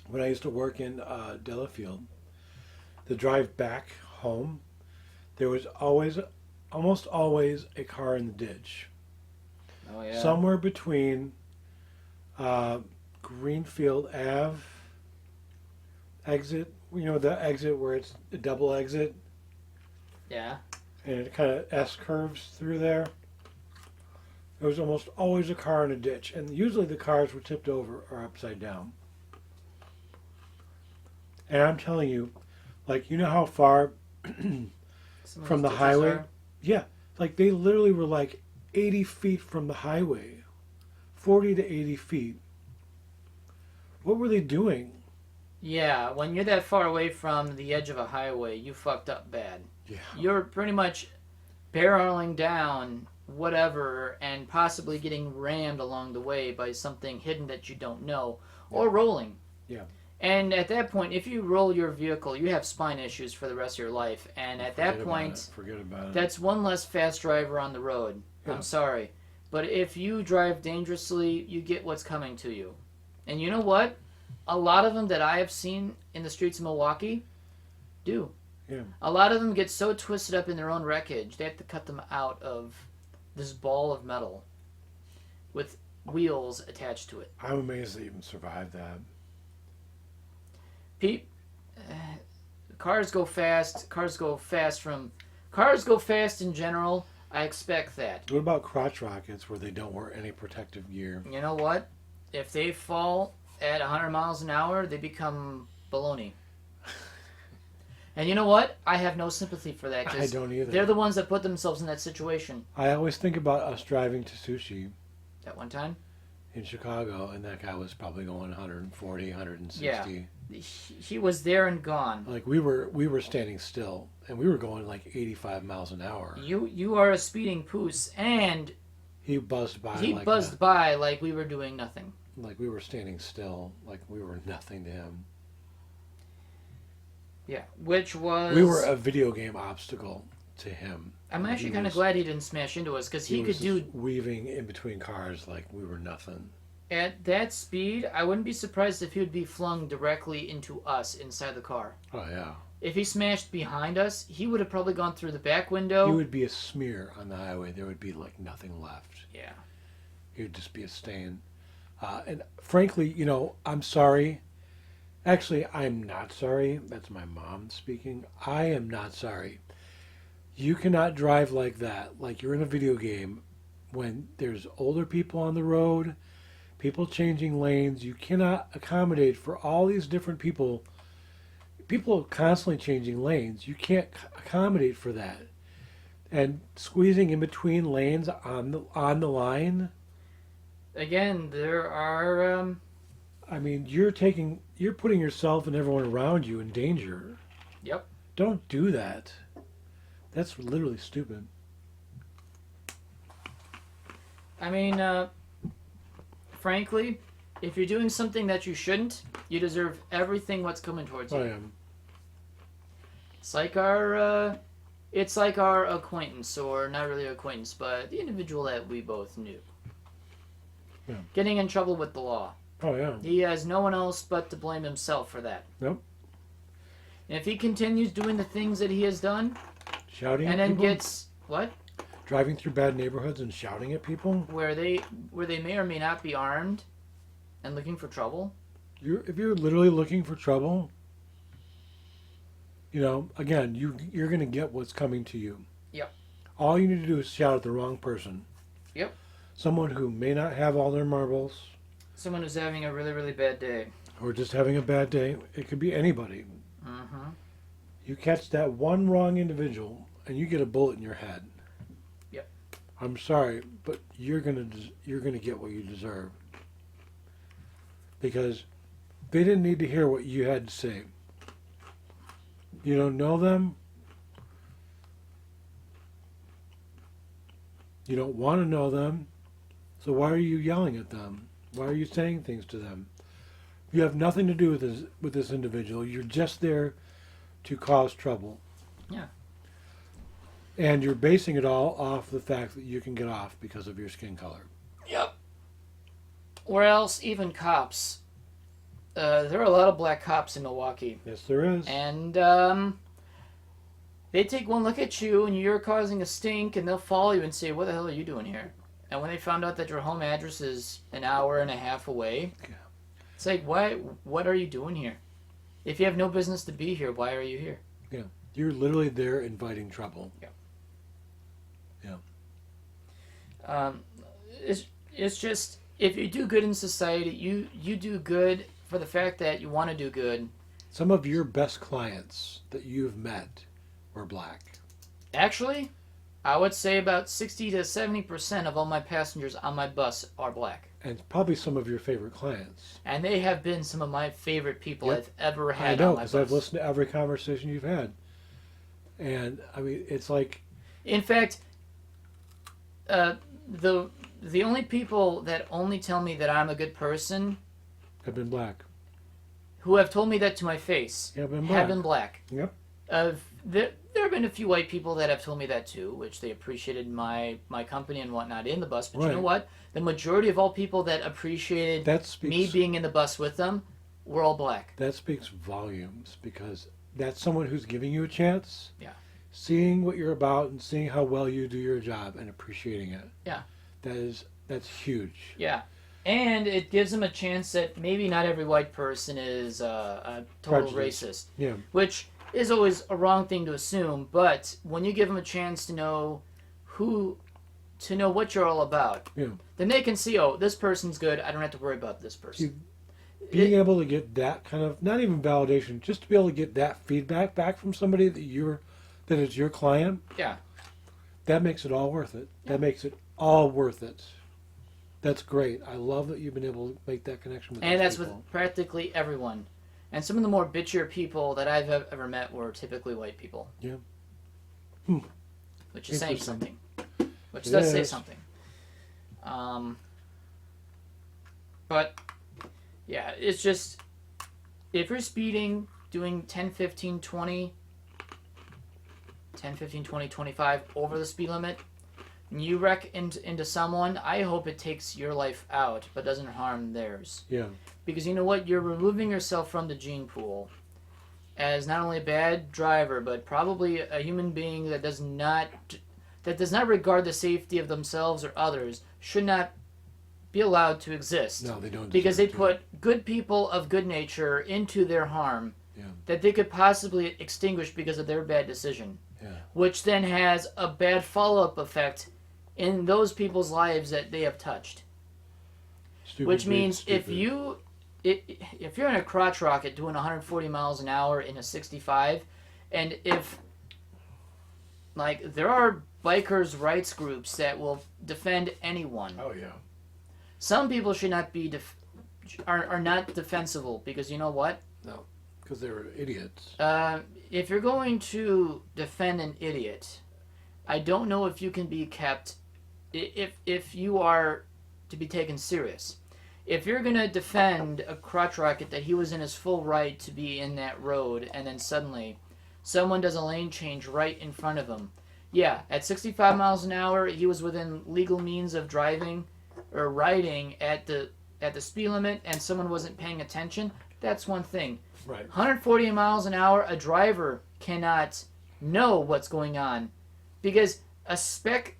[SPEAKER 2] When I used to work in Delafield, the drive back home, there was almost always a car in the ditch.
[SPEAKER 1] Oh, yeah.
[SPEAKER 2] Somewhere between Greenfield Ave exit, the exit where it's a double exit.
[SPEAKER 1] Yeah.
[SPEAKER 2] And it kind of S-curves through there. There was almost always a car in a ditch, and usually the cars were tipped over or upside down. And I'm telling you, like, you know how far from the highway? Yeah, like they literally were like 80 feet from the highway, 40 to 80 feet. What were they doing?
[SPEAKER 1] Yeah, when you're that far away from the edge of a highway, you fucked up bad.
[SPEAKER 2] Yeah.
[SPEAKER 1] You're pretty much barreling down whatever and possibly getting rammed along the way by something hidden that you don't know, or rolling.
[SPEAKER 2] Yeah.
[SPEAKER 1] And at that point, if you roll your vehicle, you have spine issues for the rest of your life. And at that point,
[SPEAKER 2] forget about it.
[SPEAKER 1] That's one less fast driver on the road.
[SPEAKER 2] Yeah.
[SPEAKER 1] I'm sorry. But if you drive dangerously, you get what's coming to you. And you know what? A lot of them that I have seen in the streets of Milwaukee do.
[SPEAKER 2] Yeah.
[SPEAKER 1] A lot of them get so twisted up in their own wreckage, they have to cut them out of this ball of metal with wheels attached to it.
[SPEAKER 2] I'm amazed they even survived that.
[SPEAKER 1] Cars go fast. Cars go fast in general. I expect that.
[SPEAKER 2] What about crotch rockets where they don't wear any protective gear?
[SPEAKER 1] You know what? If they fall at 100 miles an hour, they become baloney. And you know what? I have no sympathy for that.
[SPEAKER 2] I don't either.
[SPEAKER 1] They're the ones that put themselves in that situation.
[SPEAKER 2] I always think about us driving to sushi
[SPEAKER 1] At one time?
[SPEAKER 2] in Chicago, and that guy was probably going 140, 160.
[SPEAKER 1] Yeah. He was there and gone.
[SPEAKER 2] Like we were standing still, and we were going like 85 miles an hour.
[SPEAKER 1] You are a speeding poos, and
[SPEAKER 2] He buzzed by.
[SPEAKER 1] he
[SPEAKER 2] like
[SPEAKER 1] buzzed
[SPEAKER 2] that.
[SPEAKER 1] by like we were doing nothing.
[SPEAKER 2] Like we were standing still, like we were nothing to him.
[SPEAKER 1] Yeah, which was...
[SPEAKER 2] We were a video game obstacle to him.
[SPEAKER 1] I'm actually
[SPEAKER 2] He
[SPEAKER 1] kind of
[SPEAKER 2] was-
[SPEAKER 1] glad he didn't smash into us, because he could
[SPEAKER 2] was
[SPEAKER 1] do...
[SPEAKER 2] just weaving in between cars like we were nothing.
[SPEAKER 1] At that speed, I wouldn't be surprised if he would be flung directly into us inside the car.
[SPEAKER 2] Oh yeah.
[SPEAKER 1] If he smashed behind us, he would have probably gone through the back window.
[SPEAKER 2] He would be a smear on the highway. There would be like nothing left.
[SPEAKER 1] Yeah.
[SPEAKER 2] He would just be a stain. And frankly, you know, I'm sorry. Actually, I'm not sorry. That's my mom speaking. I am not sorry. You cannot drive like that, like you're in a video game, when there's older people on the road, people changing lanes. You cannot accommodate for all these different people. People are constantly changing lanes. You can't accommodate for that. And squeezing in between lanes on the line.
[SPEAKER 1] Again, there are...
[SPEAKER 2] I mean, you're putting yourself and everyone around you in danger.
[SPEAKER 1] Yep.
[SPEAKER 2] Don't do that. That's literally stupid.
[SPEAKER 1] I mean, frankly, if you're doing something that you shouldn't, you deserve everything what's coming towards you.
[SPEAKER 2] I am.
[SPEAKER 1] It's like our acquaintance, or not really acquaintance, but the individual that we both knew.
[SPEAKER 2] Yeah.
[SPEAKER 1] Getting in trouble with the law.
[SPEAKER 2] Oh yeah.
[SPEAKER 1] He has no one else but to blame himself for that.
[SPEAKER 2] Nope.
[SPEAKER 1] And if he continues doing the things that he has done,
[SPEAKER 2] Shouting
[SPEAKER 1] and
[SPEAKER 2] at
[SPEAKER 1] then
[SPEAKER 2] people?
[SPEAKER 1] gets what?
[SPEAKER 2] Driving through bad neighborhoods and shouting at people?
[SPEAKER 1] Where they may or may not be armed and looking for trouble.
[SPEAKER 2] If you're literally looking for trouble, you know, again, you're going to get what's coming to you.
[SPEAKER 1] Yep.
[SPEAKER 2] All you need to do is shout at the wrong person.
[SPEAKER 1] Yep.
[SPEAKER 2] Someone who may not have all their marbles,
[SPEAKER 1] Someone who's having a really, really bad day.
[SPEAKER 2] or just having a bad day. It could be anybody.
[SPEAKER 1] Mm-hmm.
[SPEAKER 2] You catch that one wrong individual, and you get a bullet in your head.
[SPEAKER 1] Yep.
[SPEAKER 2] I'm sorry, but you're gonna get what you deserve, because they didn't need to hear what you had to say. You don't know them. You don't want to know them. So why are you yelling at them? Why are you saying things to them? You have nothing to do with this individual. You're just there to cause trouble.
[SPEAKER 1] Yeah.
[SPEAKER 2] And you're basing it all off the fact that you can get off because of your skin color.
[SPEAKER 1] Yep. Or else even cops. There are a lot of black cops in Milwaukee.
[SPEAKER 2] Yes, there is.
[SPEAKER 1] And they take one look at you and you're causing a stink, and they'll follow you and say, "What the hell are you doing here?" And when they found out that your home address is an hour and a half away,
[SPEAKER 2] Yeah.
[SPEAKER 1] it's like, what are you doing here? If you have no business to be here, why are you here?
[SPEAKER 2] Yeah. You're literally there inviting trouble.
[SPEAKER 1] Yeah.
[SPEAKER 2] Yeah.
[SPEAKER 1] It's just, if you do good in society, you do good for the fact that you want to do good.
[SPEAKER 2] Some of your best clients that you've met were black.
[SPEAKER 1] Actually, I would say about 60 to 70% of all my passengers on my bus are black.
[SPEAKER 2] And probably some of your favorite clients.
[SPEAKER 1] And they have been some of my favorite people
[SPEAKER 2] Yep.
[SPEAKER 1] I've ever
[SPEAKER 2] I
[SPEAKER 1] had
[SPEAKER 2] know,
[SPEAKER 1] on my
[SPEAKER 2] because
[SPEAKER 1] bus.
[SPEAKER 2] I've listened to every conversation you've had. And, I mean, it's like...
[SPEAKER 1] In fact, the only people that only tell me that I'm a good person,
[SPEAKER 2] have been black.
[SPEAKER 1] who have told me that to my face,
[SPEAKER 2] Have been
[SPEAKER 1] black.
[SPEAKER 2] Yep.
[SPEAKER 1] There have been a few white people that have told me that too, which they appreciated my company and whatnot in the bus. But you know
[SPEAKER 2] Right.
[SPEAKER 1] what? The majority of all people that appreciated
[SPEAKER 2] That speaks...
[SPEAKER 1] me being in the bus with them were all black.
[SPEAKER 2] That speaks volumes, because that's someone who's giving you a chance.
[SPEAKER 1] Yeah.
[SPEAKER 2] Seeing what you're about and seeing how well you do your job and appreciating it.
[SPEAKER 1] Yeah.
[SPEAKER 2] That's huge.
[SPEAKER 1] Yeah. And it gives them a chance that maybe not every white person is a total racist.
[SPEAKER 2] Yeah.
[SPEAKER 1] Which is always a wrong thing to assume, but when you give them a chance to know what you're all about, then they can see, oh, this person's good, I don't have to worry about this person.
[SPEAKER 2] Being able to get that kind of, not even validation, just to be able to get that feedback back from somebody that is your client, that makes it all worth it. That makes it all worth it. That's great. I love that you've been able to make that connection with
[SPEAKER 1] And that's
[SPEAKER 2] people.
[SPEAKER 1] with practically everyone. And some of the more bitchier people that I've ever met were typically white people.
[SPEAKER 2] Yeah.
[SPEAKER 1] Which is saying something. Which does say something. But, yeah, it's just, if you're speeding, doing 10, 15, 20, 25 over the speed limit, and you wreck into someone, I hope it takes your life out, but doesn't harm theirs.
[SPEAKER 2] Yeah.
[SPEAKER 1] Because you know what? You're removing yourself from the gene pool as not only a bad driver, but probably a human being that does not regard the safety of themselves or others, should not be allowed to exist.
[SPEAKER 2] No, they don't.
[SPEAKER 1] Because they put good people of good nature into their harm that they could possibly extinguish because of their bad decision.
[SPEAKER 2] Yeah.
[SPEAKER 1] Which then has a bad follow-up effect in those people's lives that they have touched. Which means if you're in a crotch rocket doing 140 miles an hour in a 65, and if, like, there are bikers' rights groups that will defend anyone.
[SPEAKER 2] Oh, yeah.
[SPEAKER 1] Some people should not be, are not defensible, because you know what?
[SPEAKER 2] No, because they're idiots.
[SPEAKER 1] If you're going to defend an idiot, I don't know if you can be kept, if you are to be taken serious. If you're going to defend a crotch rocket that he was in his full right to be in that road, and then suddenly someone does a lane change right in front of him. Yeah, at 65 miles an hour, he was within legal means of driving or riding at the speed limit, and someone wasn't paying attention. That's one thing.
[SPEAKER 2] Right.
[SPEAKER 1] 140 miles an hour, a driver cannot know what's going on, because a speck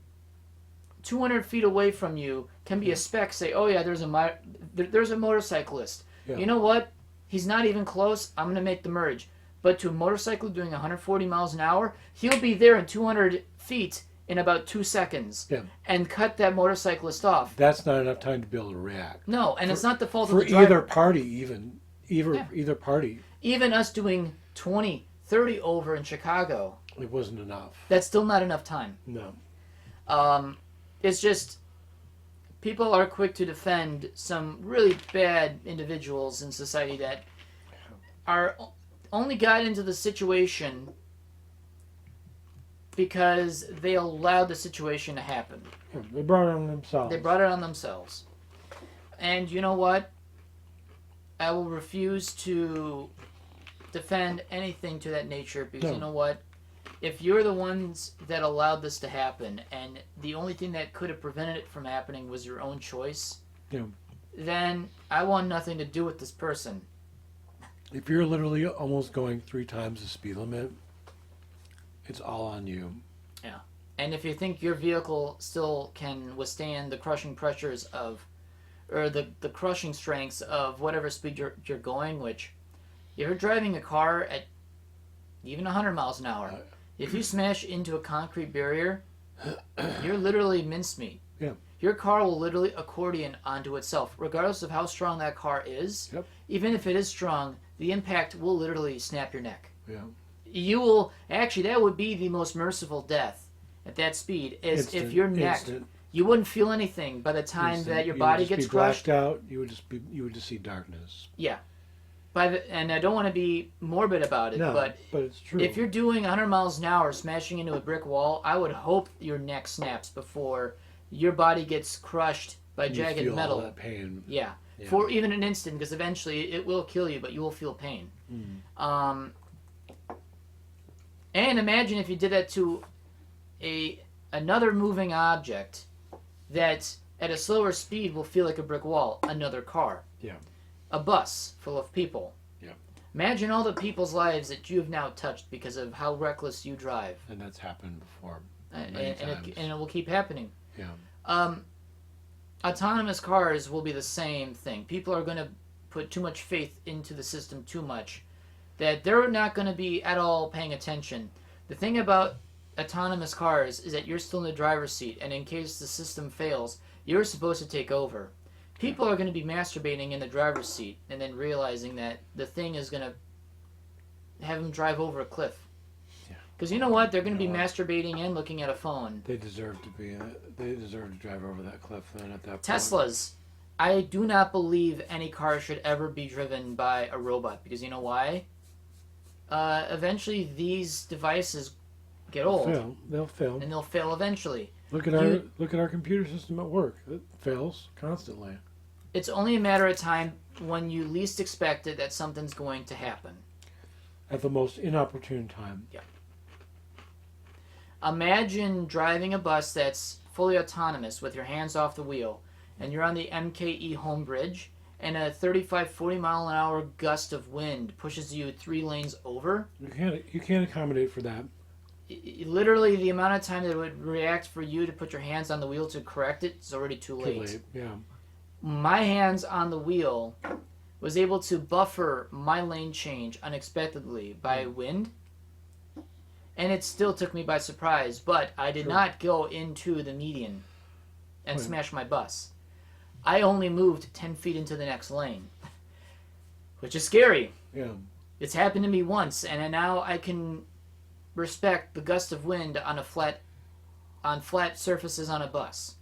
[SPEAKER 1] 200 feet away from you can be a speck. Say, oh yeah, there's a motorcyclist.
[SPEAKER 2] Yeah.
[SPEAKER 1] You know what? He's not even close. I'm going to make the merge. But to a motorcycle doing 140 miles an hour, he'll be there in 200 feet in about 2 seconds and cut that motorcyclist off.
[SPEAKER 2] That's not enough time to be able to react.
[SPEAKER 1] No, and it's not the fault of the driver.
[SPEAKER 2] For either party, either party.
[SPEAKER 1] Even us doing 20, 30 over in Chicago.
[SPEAKER 2] It wasn't enough.
[SPEAKER 1] That's still not enough time.
[SPEAKER 2] No.
[SPEAKER 1] It's just, people are quick to defend some really bad individuals in society that are only got into the situation because they allowed the situation to happen.
[SPEAKER 2] They brought it on themselves.
[SPEAKER 1] And you know what? I will refuse to defend anything to that nature, because you know what? If you're the ones that allowed this to happen, and the only thing that could have prevented it from happening was your own choice, then I want nothing to do with this person.
[SPEAKER 2] If you're literally almost going 3 times the speed limit, it's all on you.
[SPEAKER 1] Yeah. And if you think your vehicle still can withstand the crushing pressures of, or the crushing strengths of whatever speed you're going, which, if you're driving a car at even 100 miles an hour, if you smash into a concrete barrier, you're literally mincemeat.
[SPEAKER 2] Yeah.
[SPEAKER 1] Your car will literally accordion onto itself, regardless of how strong that car is.
[SPEAKER 2] Yep.
[SPEAKER 1] Even if it is strong, the impact will literally snap your neck.
[SPEAKER 2] Yeah.
[SPEAKER 1] You will, actually, that would be the most merciful death at that speed, is if your neck, you wouldn't feel anything by the time that your body gets crushed.
[SPEAKER 2] Out. You would just see darkness.
[SPEAKER 1] Yeah. And I don't want to be morbid about it, but
[SPEAKER 2] it's true.
[SPEAKER 1] If you're doing 100 miles an hour smashing into a brick wall, I would hope your neck snaps before your body gets crushed by jagged
[SPEAKER 2] feel
[SPEAKER 1] metal.
[SPEAKER 2] All that pain.
[SPEAKER 1] Yeah. For even an instant, because eventually it will kill you, but you will feel pain. And imagine if you did that to another moving object that at a slower speed will feel like a brick wall. Another car.
[SPEAKER 2] Yeah.
[SPEAKER 1] A bus full of people.
[SPEAKER 2] Yeah.
[SPEAKER 1] Imagine all the people's lives that you have now touched because of how reckless you drive.
[SPEAKER 3] And that's happened before.
[SPEAKER 1] And it will keep happening.
[SPEAKER 3] Yeah.
[SPEAKER 1] Autonomous cars will be the same thing. People are going to put too much faith into the system too much that they're not going to be at all paying attention. The thing about autonomous cars is that you're still in the driver's seat, and in case the system fails, you're supposed to take over. People are going to be masturbating in the driver's seat and then realizing that the thing is going to have them drive over a cliff. Because you know what? They're going to be masturbating and looking at a phone.
[SPEAKER 3] They deserve to be. They deserve to drive over that cliff then at that point.
[SPEAKER 1] Teslas. I do not believe any car should ever be driven by a robot. Because you know why? Eventually these devices get old.
[SPEAKER 2] They'll fail.
[SPEAKER 1] And they'll fail eventually.
[SPEAKER 2] Look at our computer system at work. It fails constantly.
[SPEAKER 1] It's only a matter of time when you least expect it that something's going to happen.
[SPEAKER 2] At the most inopportune time.
[SPEAKER 1] Yeah. Imagine driving a bus that's fully autonomous with your hands off the wheel, and you're on the MKE home bridge, and a 35, 40 mile an hour gust of wind pushes you 3 lanes over.
[SPEAKER 2] You can't accommodate for that.
[SPEAKER 1] Literally, the amount of time that it would react for you to put your hands on the wheel to correct it is already too late.
[SPEAKER 2] Too late, yeah.
[SPEAKER 1] My hands on the wheel was able to buffer my lane change unexpectedly by wind. And it still took me by surprise, but I did not go into the median and smash my bus. I only moved 10 feet into the next lane, which is scary.
[SPEAKER 2] Yeah.
[SPEAKER 1] It's happened to me once, and now I can respect the gust of wind on flat surfaces on a bus.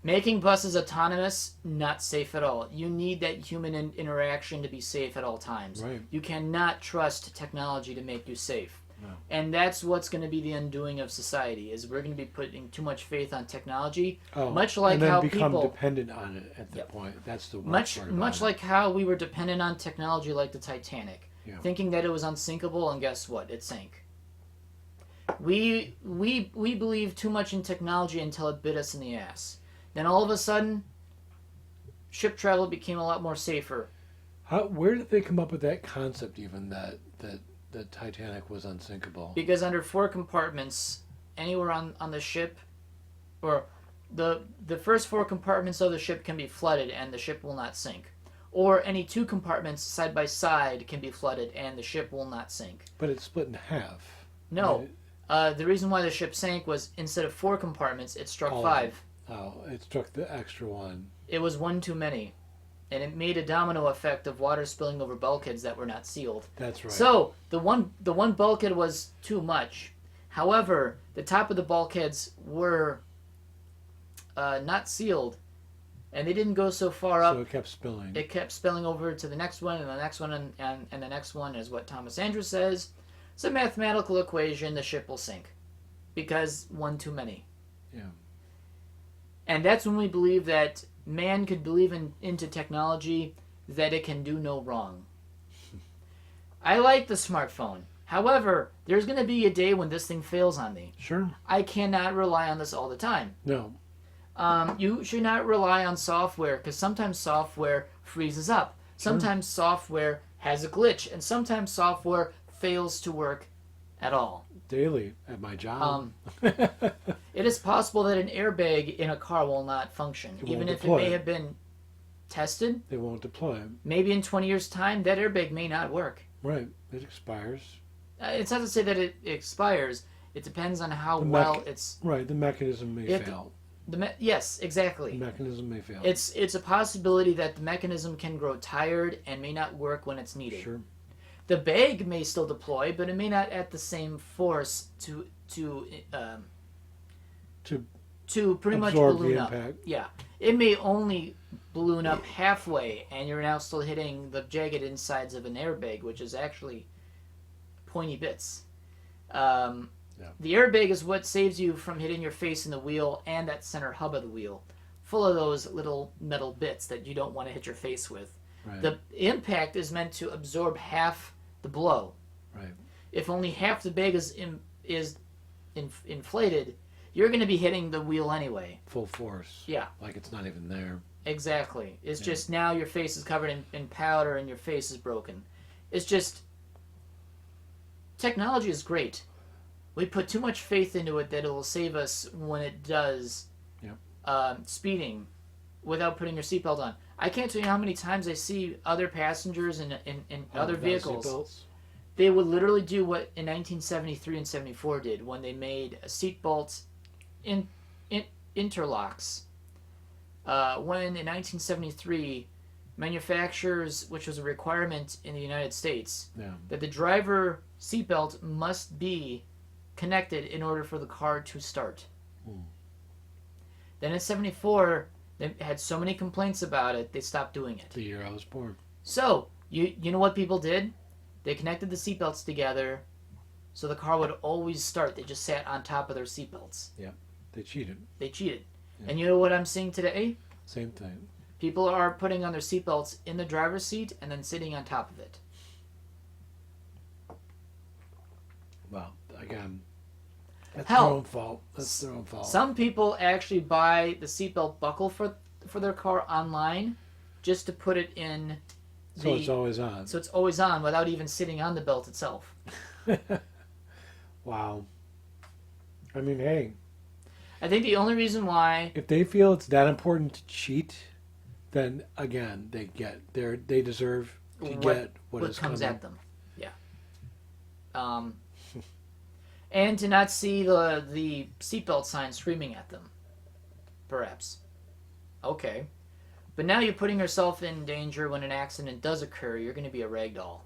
[SPEAKER 1] Making buses autonomous, not safe at all. You need that human interaction to be safe at all times.
[SPEAKER 2] Right.
[SPEAKER 1] You cannot trust technology to make you safe.
[SPEAKER 2] No.
[SPEAKER 1] And that's what's going to be the undoing of society, is we're going to be putting too much faith on technology, much like
[SPEAKER 3] and then
[SPEAKER 1] how
[SPEAKER 3] become
[SPEAKER 1] people
[SPEAKER 3] dependent on it at that point. That's the
[SPEAKER 1] much like how we were dependent on technology like the Titanic, thinking that it was unsinkable, and guess what? It sank. We believed too much in technology until it bit us in the ass. Then all of a sudden, ship travel became a lot more safer.
[SPEAKER 3] Where did they come up with that concept even that the Titanic was unsinkable?
[SPEAKER 1] Because under 4 compartments, anywhere on the ship, or the first 4 compartments of the ship can be flooded and the ship will not sink. Or any 2 compartments side by side can be flooded and the ship will not sink.
[SPEAKER 3] But it's split in half.
[SPEAKER 1] No. The reason why the ship sank was instead of 4 compartments, it struck 5.
[SPEAKER 3] Oh, it struck the extra one.
[SPEAKER 1] It was one too many. And it made a domino effect of water spilling over bulkheads that were not sealed.
[SPEAKER 3] That's right.
[SPEAKER 1] So the one bulkhead was too much. However, the top of the bulkheads were not sealed, and they didn't go so far up.
[SPEAKER 3] So it kept spilling.
[SPEAKER 1] It kept spilling over to the next one, and the next one, and the next one, is what Thomas Andrews says. It's a mathematical equation. The ship will sink because one too many.
[SPEAKER 3] Yeah.
[SPEAKER 1] And that's when we believe that man could believe into technology, that it can do no wrong. I like the smartphone. However, there's going to be a day when this thing fails on me.
[SPEAKER 2] Sure.
[SPEAKER 1] I cannot rely on this all the time.
[SPEAKER 2] No.
[SPEAKER 1] You should not rely on software, because sometimes software freezes up. Sometimes software has a glitch, and sometimes software fails to work at all.
[SPEAKER 2] Daily at my job.
[SPEAKER 1] It is possible that an airbag in a car will not function, even if it may have been tested.
[SPEAKER 2] They won't deploy.
[SPEAKER 1] Maybe in 20 years' time, that airbag may not work.
[SPEAKER 2] Right. It expires.
[SPEAKER 1] It's not to say that it expires. It depends on how well it's...
[SPEAKER 2] Right. The mechanism may fail.
[SPEAKER 1] Yes, exactly.
[SPEAKER 2] The mechanism may fail.
[SPEAKER 1] It's a possibility that the mechanism can grow tired and may not work when it's needed.
[SPEAKER 2] Sure.
[SPEAKER 1] The bag may still deploy, but it may not at the same force to pretty much balloon up. Yeah, it may only balloon up halfway, and you're now still hitting the jagged insides of an airbag, which is actually pointy bits. The airbag is what saves you from hitting your face in the wheel and that center hub of the wheel, full of those little metal bits that you don't want to hit your face with.
[SPEAKER 2] Right.
[SPEAKER 1] The impact is meant to absorb half the blow.
[SPEAKER 2] Right.
[SPEAKER 1] If only half the bag is inflated, you're going to be hitting the wheel anyway.
[SPEAKER 3] Full force.
[SPEAKER 1] Yeah.
[SPEAKER 3] Like it's not even there.
[SPEAKER 1] Exactly. It's just now your face is covered in powder and your face is broken. It's just technology is great. We put too much faith into it that it will save us when it does. Speeding without putting your seatbelt on. I can't tell you how many times I see other passengers in other vehicles. They would literally do what in 1973 and 74 did when they made seatbelt interlocks. When in 1973, manufacturers, which was a requirement in the United States, that the driver seatbelt must be connected in order for the car to start. Then in 74, they had so many complaints about it, they stopped doing it.
[SPEAKER 3] The year I was born.
[SPEAKER 1] So, you know what people did? They connected the seatbelts together so the car would always start. They just sat on top of their seatbelts.
[SPEAKER 3] Yeah, they cheated.
[SPEAKER 1] Yeah. And you know what I'm seeing today?
[SPEAKER 3] Same thing.
[SPEAKER 1] People are putting on their seatbelts in the driver's seat and then sitting on top of it.
[SPEAKER 3] Well, again, that's
[SPEAKER 1] Hell,
[SPEAKER 3] their own fault. That's their own fault.
[SPEAKER 1] Some people actually buy the seatbelt buckle for their car online just to put it in
[SPEAKER 3] so it's always on.
[SPEAKER 1] So it's always on without even sitting on the belt itself.
[SPEAKER 3] Wow. I mean, hey.
[SPEAKER 1] I think the only reason why...
[SPEAKER 3] If they feel it's that important to cheat, then, again, they deserve to get what is
[SPEAKER 1] comes
[SPEAKER 3] coming
[SPEAKER 1] at them. Yeah. And to not see the seatbelt sign screaming at them. Perhaps. Okay. But now you're putting yourself in danger when an accident does occur. You're going to be a ragdoll.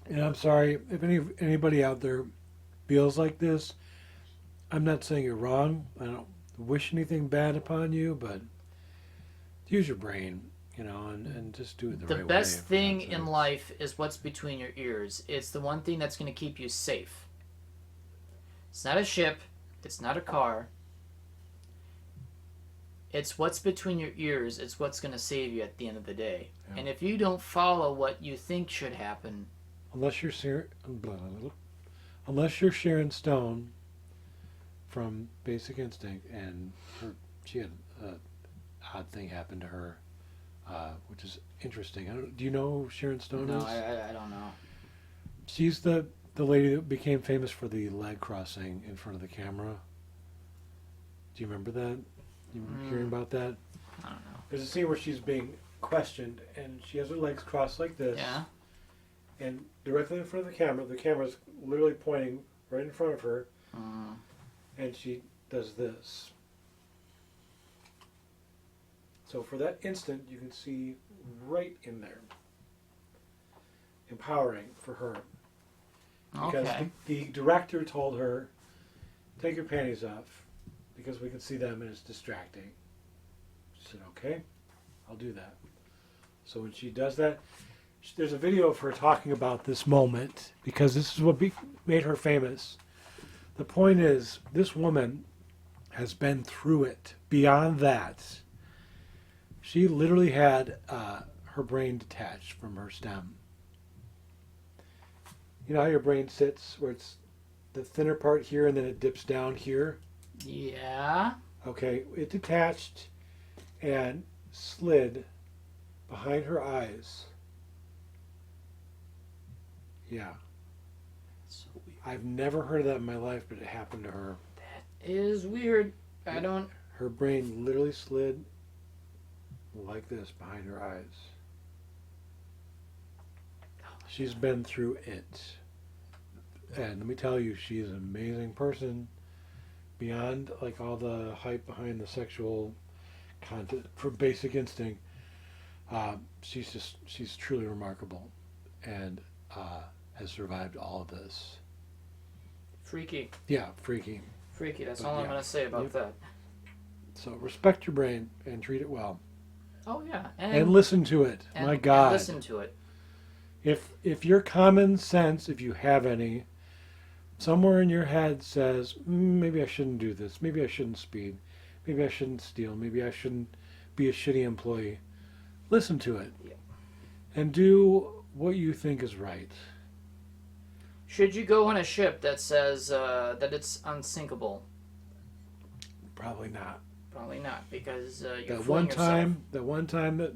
[SPEAKER 3] And I'm sorry, if anybody out there feels like this, I'm not saying you're wrong. I don't wish anything bad upon you, but use your brain, and just do it the right way.
[SPEAKER 1] The best thing in life is what's between your ears. It's the one thing that's going to keep you safe. It's not a ship. It's not a car. It's what's between your ears. It's what's going to save you at the end of the day. Yeah. And if you don't follow what you think should happen...
[SPEAKER 3] Unless you're Sharon Stone from Basic Instinct, and she had an odd thing happen to her, which is interesting. Do you know who Sharon Stone is?
[SPEAKER 1] No, I don't know.
[SPEAKER 3] She's the lady that became famous for the leg crossing in front of the camera. Do you remember that? You were hearing about that?
[SPEAKER 1] I don't know.
[SPEAKER 2] There's a scene where she's being questioned, and she has her legs crossed like this.
[SPEAKER 1] Yeah.
[SPEAKER 2] And directly in front of the camera's literally pointing right in front of her, and she does this. So for that instant, you can see right in there. Empowering for her. Because the director told her, take your panties off, because we can see them and it's distracting. She said, okay, I'll do that. So when she does that, there's a video of her talking about this moment, because this is what made her famous. The point is, this woman has been through it. Beyond that, she literally had her brain detached from her stem. You know how your brain sits, where it's the thinner part here and then it dips down here?
[SPEAKER 1] Yeah.
[SPEAKER 2] Okay, it detached and slid behind her eyes. Yeah.
[SPEAKER 1] So weird.
[SPEAKER 2] I've never heard of that in my life, but it happened to her.
[SPEAKER 1] That is weird. I don't...
[SPEAKER 2] Her brain literally slid like this behind her eyes. She's been through it. And let me tell you, she's an amazing person. Beyond like all the hype behind the sexual content for Basic Instinct, she's truly remarkable, and has survived all of this.
[SPEAKER 1] Freaky.
[SPEAKER 2] Yeah, freaky.
[SPEAKER 1] Freaky, that's all I'm going to say about that.
[SPEAKER 2] So respect your brain and treat it well.
[SPEAKER 1] Oh, yeah.
[SPEAKER 2] And listen to it. My God.
[SPEAKER 1] And listen to it.
[SPEAKER 2] If your common sense, if you have any, somewhere in your head says, maybe I shouldn't do this, maybe I shouldn't speed, maybe I shouldn't steal, maybe I shouldn't be a shitty employee, listen to it.
[SPEAKER 1] Yeah.
[SPEAKER 2] And do what you think is right.
[SPEAKER 1] Should you go on a ship that says that it's unsinkable?
[SPEAKER 2] Probably not.
[SPEAKER 1] Probably not, because you're
[SPEAKER 2] That
[SPEAKER 1] fooling
[SPEAKER 2] one
[SPEAKER 1] yourself.
[SPEAKER 2] time that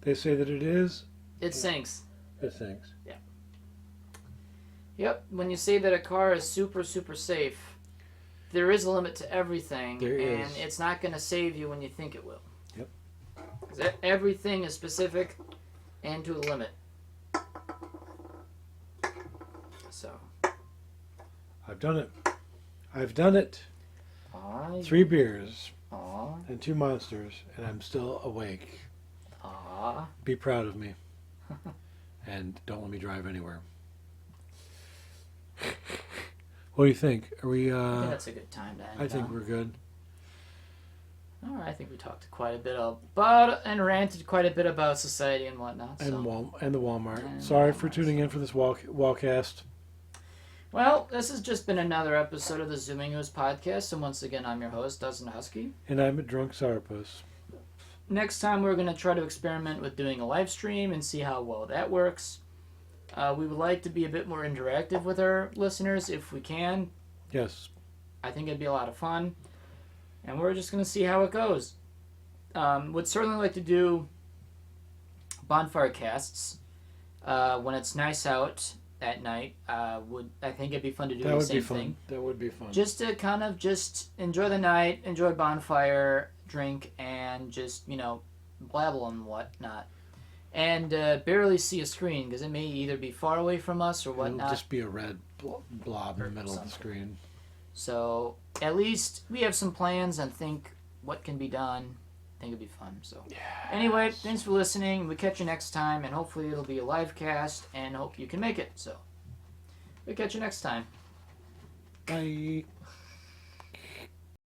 [SPEAKER 2] they say that it is,
[SPEAKER 1] It sinks.
[SPEAKER 3] It sinks.
[SPEAKER 1] Yep. When you say that a car is super, super safe, there is a limit to everything.
[SPEAKER 3] There
[SPEAKER 1] and
[SPEAKER 3] is.
[SPEAKER 1] it's not going to save you when you think it will.
[SPEAKER 3] Yep.
[SPEAKER 1] 'Cause everything is specific and to a limit. So.
[SPEAKER 3] I've done it. I've done it.
[SPEAKER 1] Aw.
[SPEAKER 3] 3 beers
[SPEAKER 1] Aw.
[SPEAKER 3] and 2 monsters, and I'm still awake.
[SPEAKER 1] Aw.
[SPEAKER 3] Be proud of me. And don't let me drive anywhere. What do you think? Are we,
[SPEAKER 1] I think that's a good time to end.
[SPEAKER 3] I think we're good.
[SPEAKER 1] All right, I think we talked quite a bit about and ranted quite a bit about society and whatnot.
[SPEAKER 3] And,
[SPEAKER 1] So.
[SPEAKER 3] and the Walmart.
[SPEAKER 1] And
[SPEAKER 3] Sorry
[SPEAKER 1] Walmart,
[SPEAKER 3] for tuning in for this Wallcast.
[SPEAKER 1] Well, this has just been another episode of the Zooming Hoosk Podcast, and once again, I'm your host, Dustin DaHusky.
[SPEAKER 3] And I'm a drunk Sourpuss.
[SPEAKER 1] Next time, we're going to try to experiment with doing a live stream and see how well that works. We would like to be a bit more interactive with our listeners if we can.
[SPEAKER 3] Yes.
[SPEAKER 1] I think it'd be a lot of fun. And we're just going to see how it goes. Would certainly like to do bonfire casts when it's nice out at night. I think it'd be fun to do the same thing.
[SPEAKER 3] That would be fun.
[SPEAKER 1] Just to kind of just enjoy the night, enjoy bonfire, drink, and just, blabble and whatnot. And barely see a screen, because it may either be far away from us or whatnot.
[SPEAKER 3] It'll just be a red blob in the middle of the screen.
[SPEAKER 1] So at least we have some plans and think what can be done. I think it'd be fun. So anyway, thanks for listening. We'll catch you next time, and hopefully it'll be a live cast, and hope you can make it. So we'll catch you next time.
[SPEAKER 3] Bye.